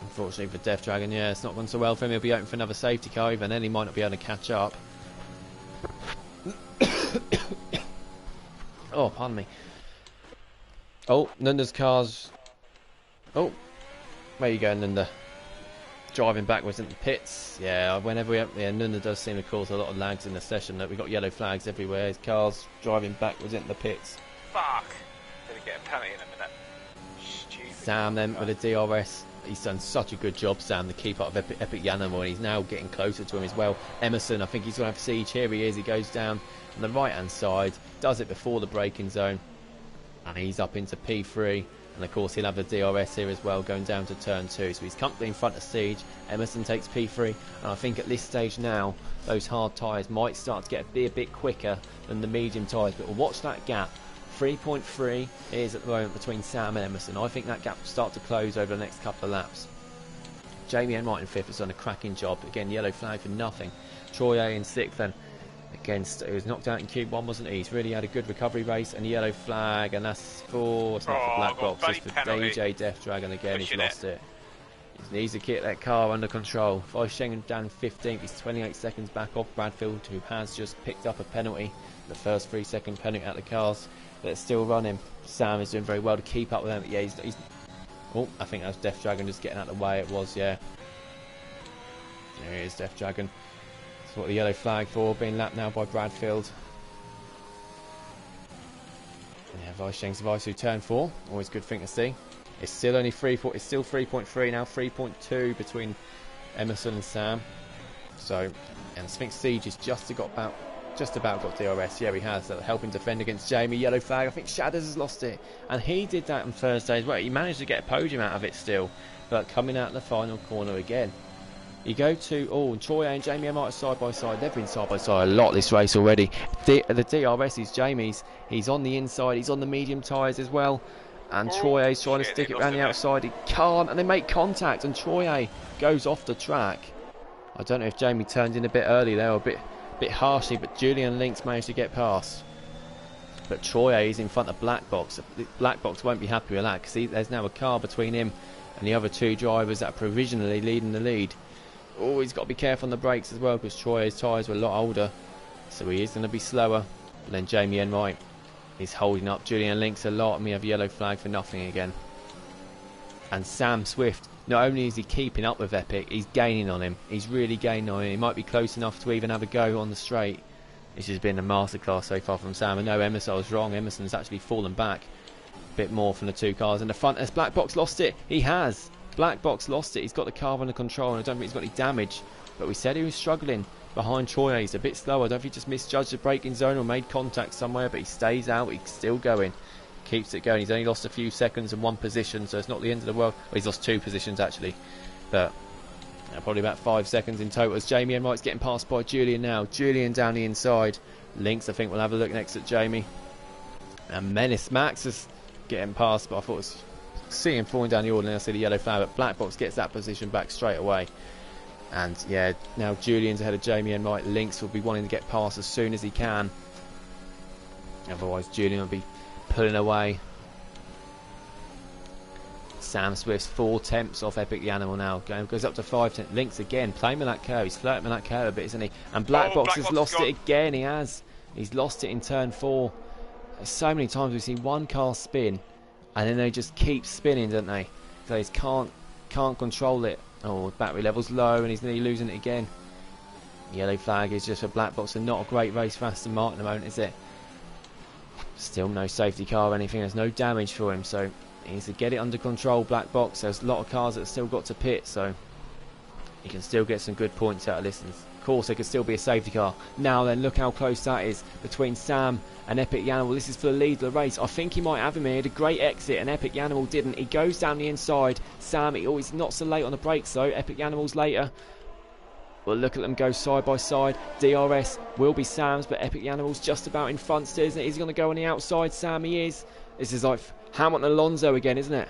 Unfortunately for Death Dragon, yeah, it's not gone so well for him. He'll be open for another safety car, even then he might not be able to catch up. Oh, pardon me. Oh, Nunda's car's... Oh, where you going, Nunda? Driving backwards into the pits. Yeah, whenever we... Yeah, Nunda does seem to cause a lot of lags in the session. We've got yellow flags everywhere. His car's driving backwards into the pits. Fuck. Gonna get a penalty in a minute. Stupid. Sam then with a DRS. He's done such a good job, Sam, to keep up with Epic Yanamo, and he's now getting closer to him as well. Emerson, I think he's going to have Siege. Here he is. He goes down on the right-hand side, does it before the braking zone, and he's up into P3. And of course, he'll have the DRS here as well, going down to turn 2. So he's comfortably in front of Siege. Emerson takes P3, and I think at this stage now, those hard tyres might start to be a bit quicker than the medium tyres. But we'll watch that gap. 3.3 is at the moment between Sam and Emerson. I think that gap will start to close over the next couple of laps. Jamie Enright in 5th has done a cracking job. Again, yellow flag for nothing. Troy A in 6th then. Against, he was knocked out in Q1, wasn't he? He's really had a good recovery race, and a yellow flag, and that's for... It's not for Black Box, it's for DJ Death Dragon again. He's lost it. He needs to keep that car under control. Weisheng down 15th. He's 28 seconds back off Bradfield, who has just picked up a penalty. The first 3-second penalty out of the cars. But it's still running. Sam is doing very well to keep up with them. Yeah, he's... Oh, I think that's Death Dragon just getting out of the way. It was, yeah. There he is, Death Dragon. That's what the yellow flag for, being lapped now by Bradfield. Yeah, Weisheng's device who turn 4. Always a good thing to see. It's still only 3.3. It's still 3.3 now. 3.2 between Emerson and Sam. So, and I think Siege has just about got DRS. Yeah, he has. That'll help him defend against Jamie. Yellow flag. I think Shadows has lost it. And he did that on Thursday as well. He managed to get a podium out of it still. But coming out in the final corner again. You go to... Oh, Troy and Jamie Enright are side by side. They've been side by side a lot this race already. The DRS is Jamie's. He's on the inside. He's on the medium tyres as well. And Troy A's trying to stick it around the outside. He can't. And they make contact. And Troy A goes off the track. I don't know if Jamie turned in a bit early there or a bit harshly, but Julian Links managed to get past. But Troy A is in front of Black Box. Black Box won't be happy with that because there's now a car between him and the other 2 drivers that are provisionally leading the lead. Oh, he's got to be careful on the brakes as well because Troy A's tyres were a lot older, so he is going to be slower. But then Jamie Enright is holding up Julian Links a lot, and we have a yellow flag for nothing again. And Sam Swift, not only is he keeping up with Epic, he's gaining on him. He's really gaining on him. He might be close enough to even have a go on the straight. This has been a masterclass so far from Sam. I know Emerson was wrong. Emerson's actually fallen back a bit more from the 2 cars in the front. Has Black Box lost it? He has. Black Box lost it. He's got the car under control, and I don't think he's got any damage. But we said he was struggling. behind Troy. He's a bit slow. I don't know if he just misjudged the braking zone or made contact somewhere, but he stays out. He's still going. Keeps it going. He's only lost a few seconds and 1 position, so it's not the end of the world. Well, he's lost 2 positions actually, but probably about 5 seconds in total as Jamie Enright's getting passed by Julian now. Julian down the inside. Links, I think we'll have a look next at Jamie. And Menace Max is getting past, but I thought it was seeing him falling down the order and I see the yellow flag, but Black Box gets that position back straight away. And yeah, now Julian's ahead of Jamie Enright. Links will be wanting to get past as soon as he can. Otherwise Julian will be pulling away. Sam Swift's 4 temps off Epic the Animal now. Goes up to 5 temps. Links again, playing with that curve. He's flirting with that curve a bit, isn't he? And Black Box has lost it again. He has. He's lost it in turn 4. So many times we've seen one car spin, and then they just keep spinning, don't they? So he can't control it. Oh, battery level's low, and he's nearly losing it again. Yellow flag is just for Black Box, and not a great race for Aston Martin at the moment, is it? Still no safety car or anything. There's no damage for him, so he needs to get it under control. Black Box. There's a lot of cars that have still got to pit, so he can still get some good points out of this. And of course, there could still be a safety car. Now then, look how close that is between Sam and Epic the Animal. This is for the lead of the race. I think he might have him here. He had a great exit, and Epic the Animal didn't. He goes down the inside. Sam, he's not so late on the brakes though. Epic the Animal's later. Well, look at them go side by side. DRS will be Sam's, but Epic the Animal's just about in front still, isn't it? Is he going to go on the outside? Sam, he is. This is like Hamilton Alonso again, isn't it?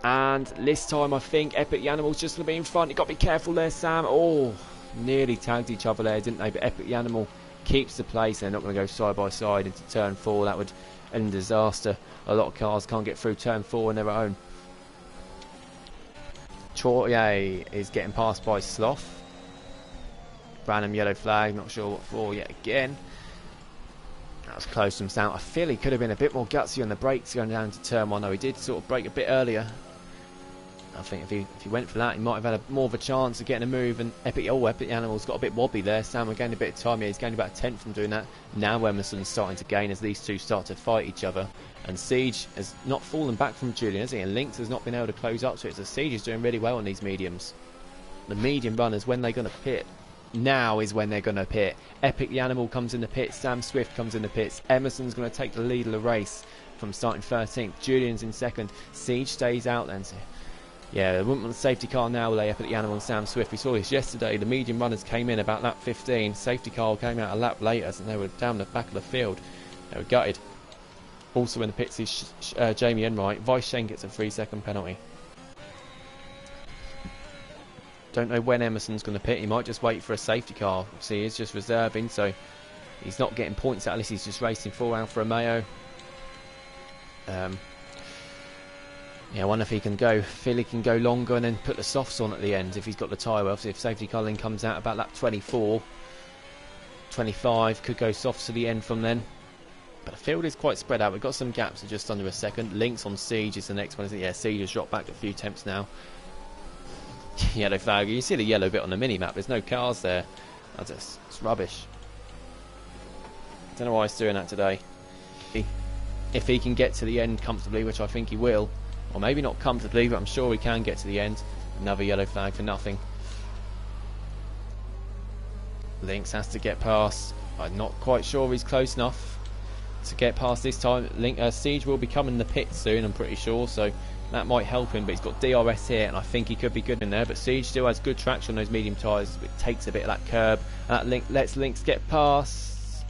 And this time I think Epic the Animal's just going to be in front. You've got to be careful there, Sam. Oh, nearly tagged each other there, didn't they? But Epic the Animal keeps the place. They're not going to go side by side into turn 4. That would end in disaster. A lot of cars can't get through turn 4 on their own. Troye is getting passed by Sloth. Random yellow flag, not sure what for yet again. That was close to him down. I feel he could have been a bit more gutsy on the brakes going down to turn 1, though he did sort of brake a bit earlier. I think if he went for that, he might have had more of a chance of getting a move. And Epic Animal's got a bit wobbly there. Sam will gain a bit of time. Yeah, he's gained about a tenth from doing that. Now Emerson's starting to gain as these two start to fight each other. And Siege has not fallen back from Julian, has he? And Lynx has not been able to close up to it. So Siege is doing really well on these mediums. The medium runners, when they're going to pit, now is when they're going to pit. Epic the Animal comes in the pits. Sam Swift comes in the pits. Emerson's going to take the lead of the race from starting 13th. Julian's in 2nd. Siege stays out then. So yeah, they wouldn't want the safety car now, will they? Epic the Animal and Sam Swift. We saw this yesterday. The medium runners came in about lap 15. Safety car came out a lap later, and they were down the back of the field. They were gutted. Also in the pits is Jamie Enright. Vice Shen gets a 3-second penalty. Don't know when Emerson's going to pit. He might just wait for a safety car. See, he's just reserving, so he's not getting points out of this. He's just racing full round for Romeo. Yeah, I wonder if he can go. Feel he can go longer and then put the softs on at the end if he's got the tyre well. So if safety car then comes out about lap 24, 25, could go softs to the end from then. But the field is quite spread out. We've got some gaps of just under a second. Links on Siege is the next one, isn't it? Yeah, Siege has dropped back a few temps now. Yellow flag. You see the yellow bit on the mini-map. There's no cars there. It's rubbish. Don't know why he's doing that today. If he can get to the end comfortably, which I think he will, or maybe not comfortably, but I'm sure he can get to the end. Another yellow flag for nothing. Lynx has to get past. I'm not quite sure he's close enough to get past this time. Siege will be coming in the pit soon, I'm pretty sure, so that might help him, but he's got DRS here, and I think he could be good in there. But Siege still has good traction on those medium tyres. It takes a bit of that curb, and that lets Lynx get past,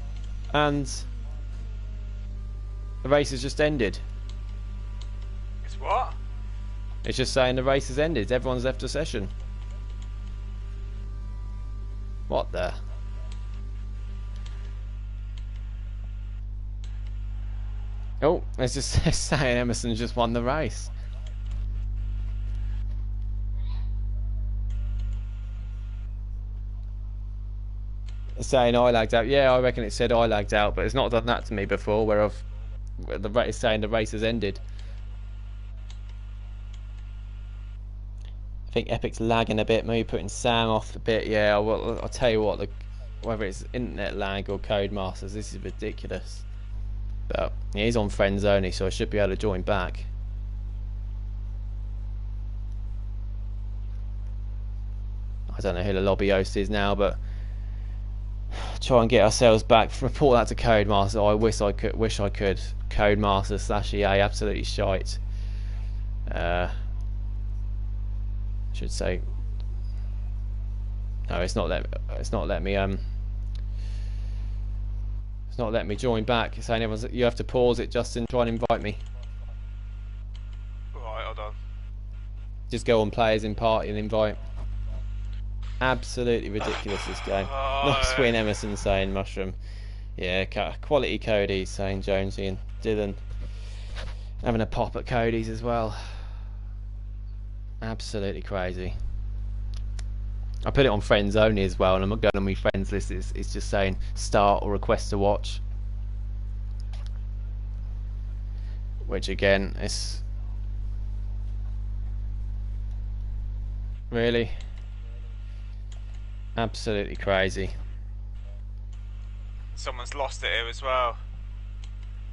and the race has just ended. It's what? It's just saying the race has ended. Everyone's left the session. What the? Oh, it's just saying Emerson just won the race. It's saying I lagged out. Yeah, I reckon it said I lagged out, but it's not done that to me before, where the rate is saying the race has ended. I think Epic's lagging a bit, maybe putting Sam off a bit. Yeah, I'll tell you what, whether it's internet lag or Codemasters, this is ridiculous. But yeah, he's on friends only, so I should be able to join back. I don't know who the lobby host is now, but try and get ourselves back. Report that to Codemaster. I wish I could. Codemaster/EA, absolutely shite. Should say. No, it's not letting me it's not letting me join back. It's saying you have to pause it, Justin. Try and invite me. Right, hold on. Just go on players in party and invite. Absolutely ridiculous, this game. Nice win, Emerson saying Mushroom. Yeah, quality Cody's saying Jonesy, and Dylan having a pop at Cody's as well. Absolutely crazy. I put it on friends only as well, and I'm not going on my friends list. It's just saying start or request to watch, which again is really absolutely crazy. Someone's lost it here as well.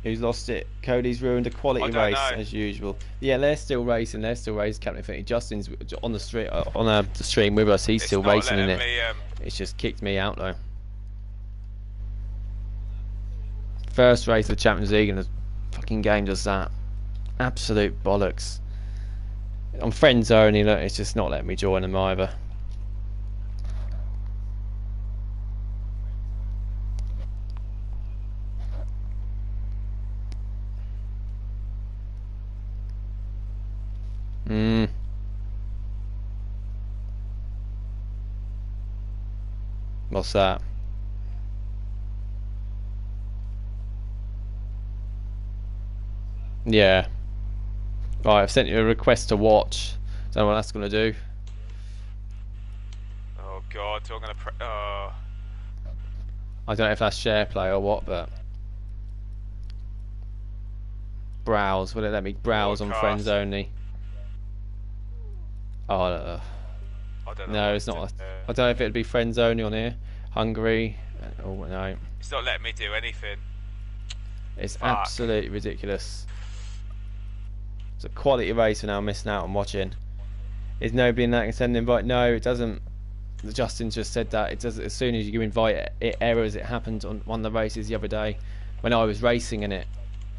Who's lost it? Cody's ruined a quality race as usual. Yeah, they're still racing. Captain Infinity. Justin's on the street the stream with us. He's still racing in it. It's just kicked me out though. First race of the Champions League, and the fucking game does that. Absolute bollocks. On friends only. Look, it's just not letting me join them either. What's that? Yeah. Right, I've sent you a request to watch. Don't know what that's going to do. Oh god, so I'm going to oh. I don't know if that's share play or what, but browse. Will it let me browse on friends only? Oh, I don't know. No, it's not. I don't know if it'd be friends only on here. Hungary. Oh no. It's not letting me do anything. It's absolutely ridiculous. It's a quality race we're now missing out on watching. Is nobody in that can send an invite? No, it doesn't. Justin just said that it does. As soon as you invite it errors. It happened on one of the races the other day when I was racing in it.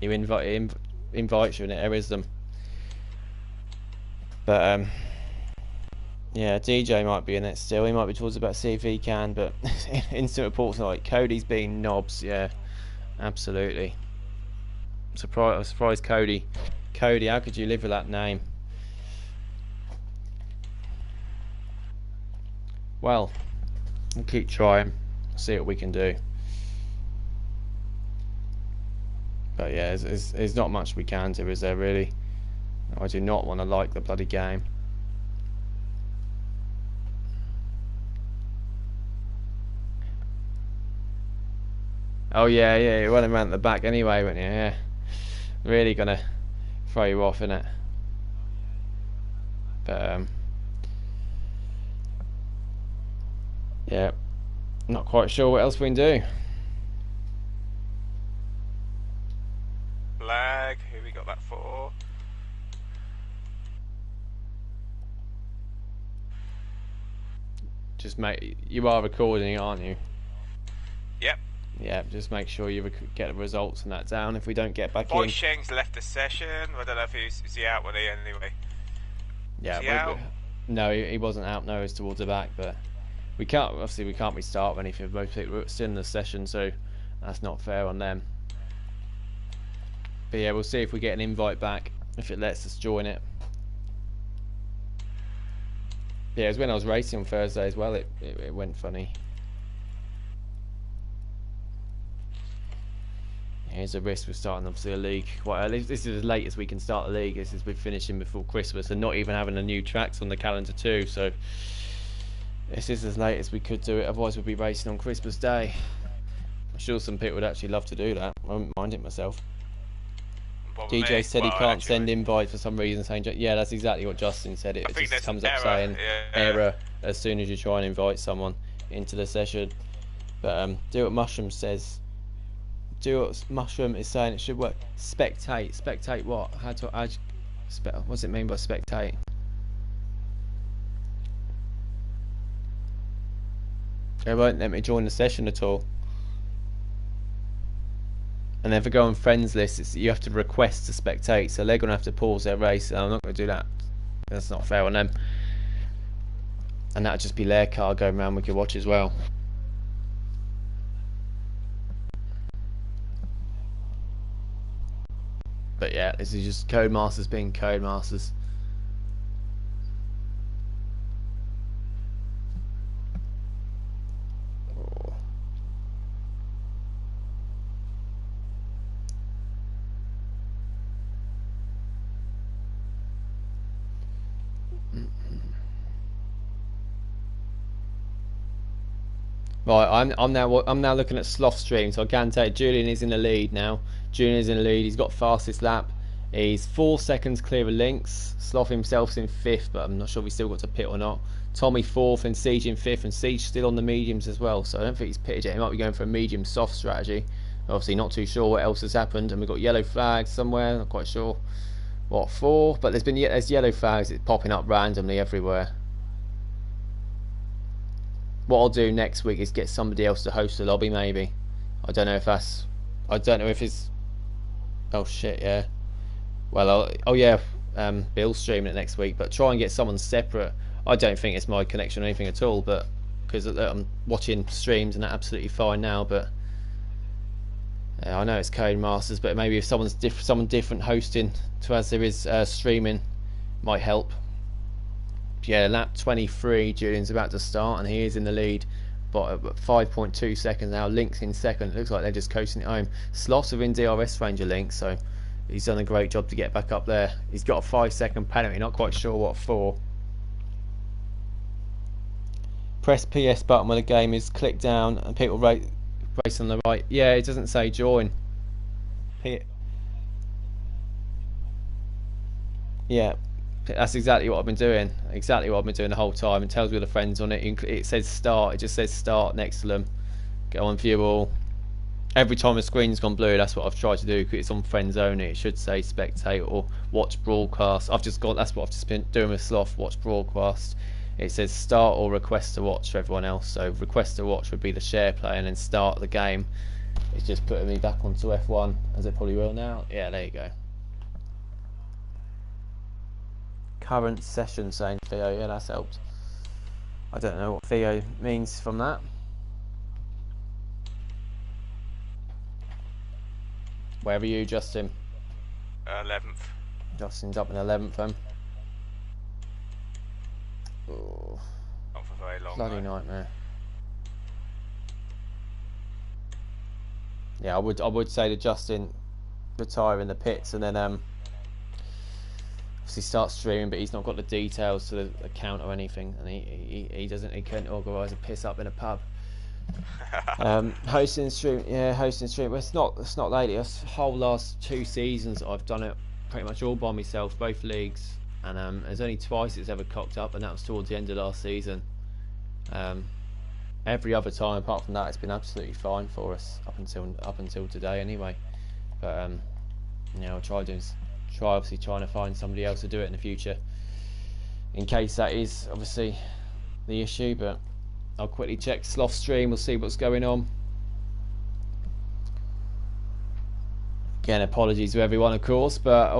You invites you and it errors them. But yeah, DJ might be in it still. He might be towards about see if he can. But instant reports are like Cody's being knobs. Yeah, absolutely. I'm surprised Cody. Cody, how could you live with that name? Well, we'll keep trying, see what we can do. But yeah, there's not much we can do, is there really? I do not want to like the bloody game. Oh yeah, you went around the back anyway, weren't you? Yeah, really gonna throw you off, innit? But yeah, not quite sure what else we can do. Lag, who we got that for? Just you are recording, aren't you? Yep. Yeah, just make sure you get the results and that down if we don't get back Boy in. Sheng's left the session. I don't know if is he out when he anyway. Yeah, is he out? No, he wasn't out. No, he's towards the back, but we can't restart or anything. Most people are still in the session, so that's not fair on them. But yeah, we'll see if we get an invite back, if it lets us join it. Yeah, it was when I was racing on Thursday as well, it went funny. Here's a risk. We're starting obviously a league quite early. This is as late as we can start the league. This is we're finishing before Christmas and not even having a new tracks on the calendar too. So this is as late as we could do it. Otherwise we'd be racing on Christmas Day. I'm sure some people would actually love to do that. I wouldn't mind it myself. DJ said he can't send invites for some reason, saying yeah, that's exactly what Justin said. It just comes up saying error as soon as you try and invite someone into the session. But do what Mushroom says. Do what Mushroom is saying. It should work. Spectate what? What does it mean by spectate? It won't let me join the session at all. And if I go on friends list, you have to request to spectate, so they're going to have to pause their race, and I'm not going to do that. That's not fair on them. And that'll just be their car going around we could watch as well. But yeah, this is just Codemasters being Codemasters. Right, I'm now looking at Sloth Stream, so I can tell you Julian is in the lead now. Julian is in the lead. He's got fastest lap. He's 4 seconds clear of Lynx. Sloth himself's in 5th, but I'm not sure if he's still got to pit or not. Tommy 4th and Siege in 5th, and Siege still on the mediums as well, so I don't think he's pitted yet. He might be going for a medium soft strategy. Obviously not too sure what else has happened, and we've got yellow flags somewhere, not quite sure what for, but there's yellow flags, it's popping up randomly everywhere. What I'll do next week is get somebody else to host the lobby, maybe. I don't know if it's... Oh shit, yeah. Well, Bill's streaming it next week, but try and get someone separate. I don't think it's my connection or anything at all, but because I'm watching streams and that's absolutely fine now, but I know it's Codemasters, but maybe if someone different hosting to as there is streaming might help. Yeah, lap 23, Julian's about to start, and he is in the lead, but 5.2 seconds now. Link's in second. It looks like they're just coasting it home. Sloss within DRS range of Link, so he's done a great job to get back up there. He's got a 5-second penalty, not quite sure what for. Press PS button when the game is clicked down, and people race on the right. Yeah, it doesn't say join. Yeah. That's exactly what I've been doing. Exactly what I've been doing the whole time. It tells me the friends on it. It says start. It just says start next to them. Go on view all. Every time the screen's gone blue, that's what I've tried to do. It's on friends only. It should say spectate or watch broadcast. That's what I've just been doing with Sloth. Watch broadcast. It says start or request to watch for everyone else. So request to watch would be the share play, and then start the game. It's just putting me back onto F1 as it probably will now. Yeah, there you go. Current session saying Theo, yeah, that's helped. I don't know what Theo means from that. Where are you, Justin? 11th. Justin's up in 11th then. Oh, Not for very long. bloody nightmare. Yeah, I would say to Justin, retire in the pits and then obviously start streaming, but he's not got the details to the account or anything, and he couldn't organise a piss up in a pub. Hosting stream. Well, it's not lately. It's the whole last 2 seasons I've done it pretty much all by myself, both leagues, and there's only twice it's ever cocked up, and that was towards the end of last season. Every other time apart from that, it's been absolutely fine for us up until today anyway. But I'll trying to find somebody else to do it in the future, in case that is obviously the issue. But I'll quickly check Sloth stream. We'll see what's going on. Again, apologies to everyone, of course, but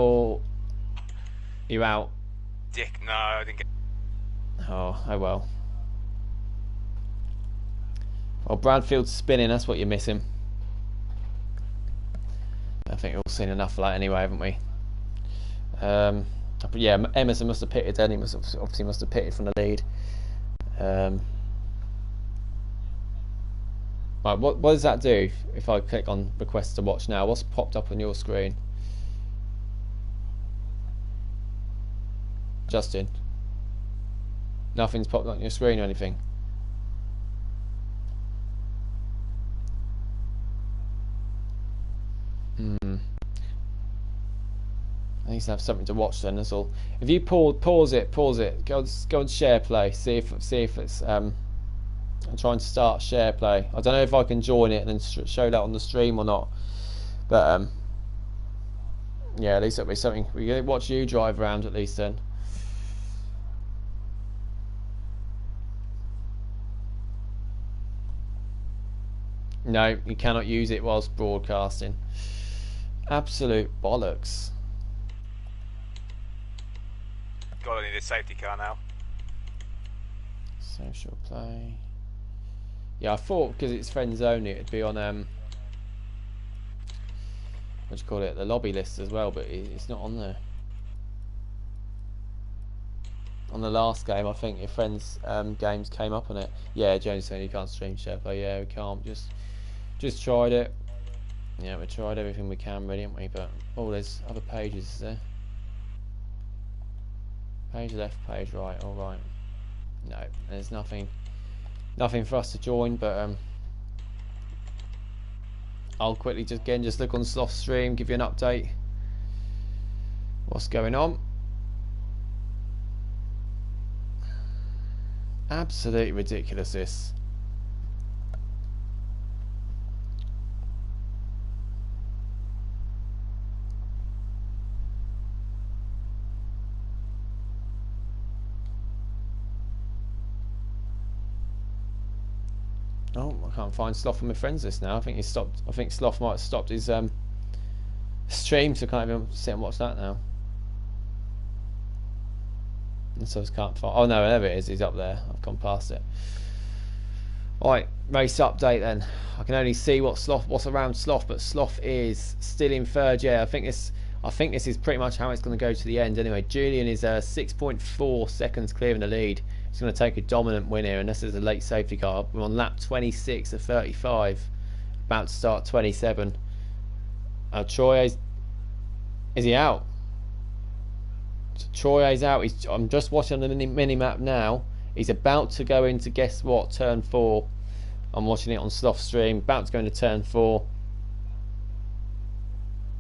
you out? Dick, no, I didn't get. Oh well. Well, Bradfield's spinning. That's what you're missing. I think we've all seen enough of that anyway, haven't we? But yeah, Emerson must have pitted then. He must have pitted from the lead. Right, what does that do if I click on request to watch now? What's popped up on your screen? Justin? Nothing's popped up on your screen or anything? I need to have something to watch then, that's all. If you pause it, go on share play, see if it's I'm trying to start share play. I don't know if I can join it and then show that on the stream or not, but yeah, at least it'll be something. We can watch you drive around at least then. No, you cannot use it whilst broadcasting. Absolute bollocks. God, I need a safety car now. Social play. Yeah, I thought because it's friends only, it'd be on what do you call it, the lobby list as well, but it's not on there. On the last game, I think your friends' games came up on it. Yeah, Jones saying you can't stream Sherpa. Yeah, we can't. Just tried it. Yeah, we tried everything we can, really, haven't we? But there's other pages, is there? Page left, page right. All right. No, there's nothing for us to join. But I'll quickly just look on Sloth Stream, give you an update. What's going on? Absolutely ridiculous, this. Oh, I can't find Sloth on my friends list now. I think he stopped. I think Sloth might have stopped his stream, so I can't even sit and watch that now. And so I can't find. Oh no, there it is. He's up there. I've gone past it. Alright, race update then. I can only see what's around Sloth, but Sloth is still in third. Yeah, I think this is pretty much how it's going to go to the end. Anyway, Julian is 6.4 seconds clearing the lead. He's going to take a dominant win here, unless there's a late safety car. We're on lap 26 of 35, about to start 27. Troy is he out? So Troy is out. I'm just watching the mini map now. He's about to go into, guess what, turn 4. I'm watching it on Sloth Stream. About to go into turn 4.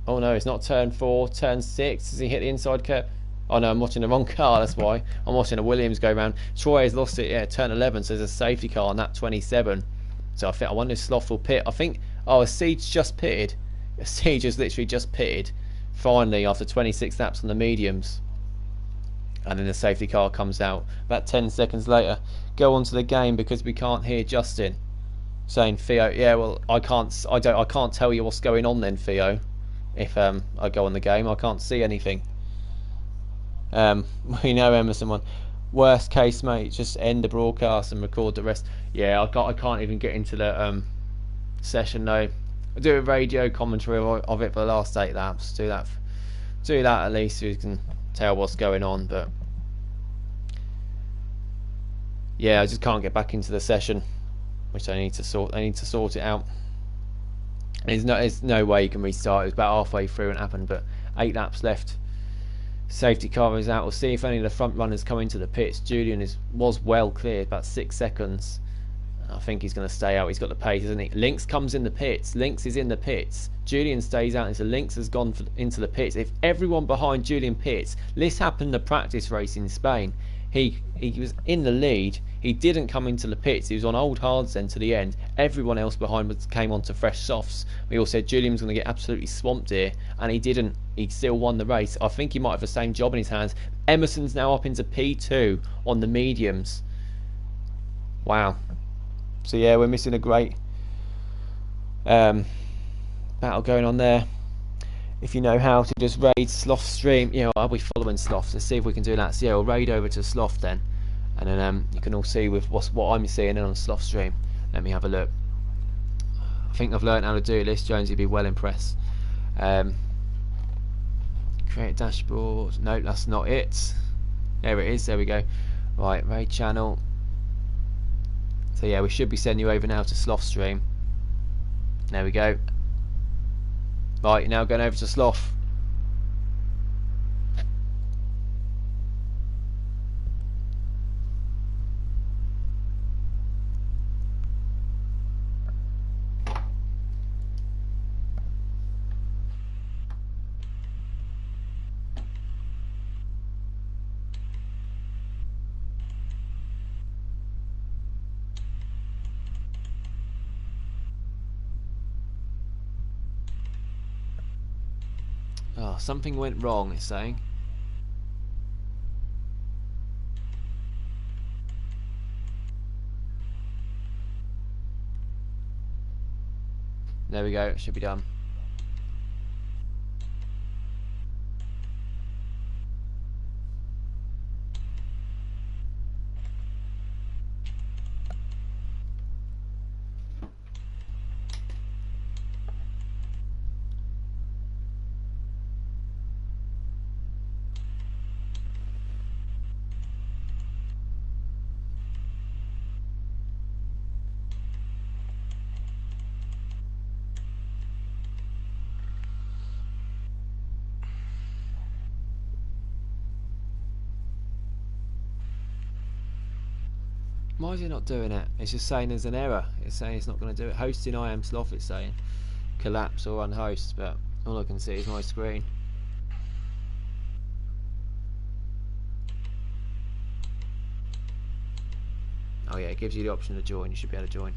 Oh no, it's not turn 4, turn 6. Does he hit the inside curve? Oh no, I'm watching the wrong car, that's why. I'm watching a Williams go round. Troy has lost it, yeah, turn 11, so there's a safety car on that 27. So I wonder if Sloth will pit. I think, a Siege just pitted. A Siege has literally just pitted, finally, after 26 laps on the mediums. And then the safety car comes out about 10 seconds later. Go on to the game because we can't hear Justin saying, Theo, yeah, well, I can't tell you what's going on then, Theo. If I go on the game, I can't see anything. We know Emerson won. Worst case, mate, just end the broadcast and record the rest. Yeah, I can't even get into the session though. I do a radio commentary of it for the last 8 laps. Do that at least, so you can tell what's going on. But yeah, I just can't get back into the session, which I need to sort it out. There's no way you can restart. It was about halfway through and it happened, but 8 laps left. Safety car is out. We'll see if any of the front runners come into the pits. Julian was well cleared, about 6 seconds. I think he's going to stay out. He's got the pace, isn't he? Lynx comes in the pits. Lynx is in the pits. Julian stays out, and so Lynx has gone into the pits. If everyone behind Julian pits, this happened in the practice race in Spain. He was in the lead. He didn't come into the pits. He was on old hards then to the end. Everyone else behind came onto fresh softs. We all said Julian was going to get absolutely swamped here, and he didn't. He still won the race. I think he might have the same job in his hands. Emerson's now up into P2 on the mediums. Wow. So yeah, we're missing a great battle going on there. If you know how to just raid Sloth Stream, I'll be following Sloth. Let's see if we can do that. So yeah, we'll raid over to Sloth then, and then you can all see with what I'm seeing on Sloth Stream. Let me have a look. I think I've learned how to do this. Jonesy would be well impressed. Create a dashboard. No, that's not it. There it is. There we go. Right, raid channel. So yeah, we should be sending you over now to Sloth Stream. There we go. Right, now going over to Sloth. Oh, something went wrong, it's saying. There we go, it should be done. Why is it not doing it? It's just saying there's an error. It's saying it's not going to do it. Hosting IAM sloth, it's saying. Collapse or unhost, but all I can see is my screen. Oh yeah, it gives you the option to join. You should be able to join.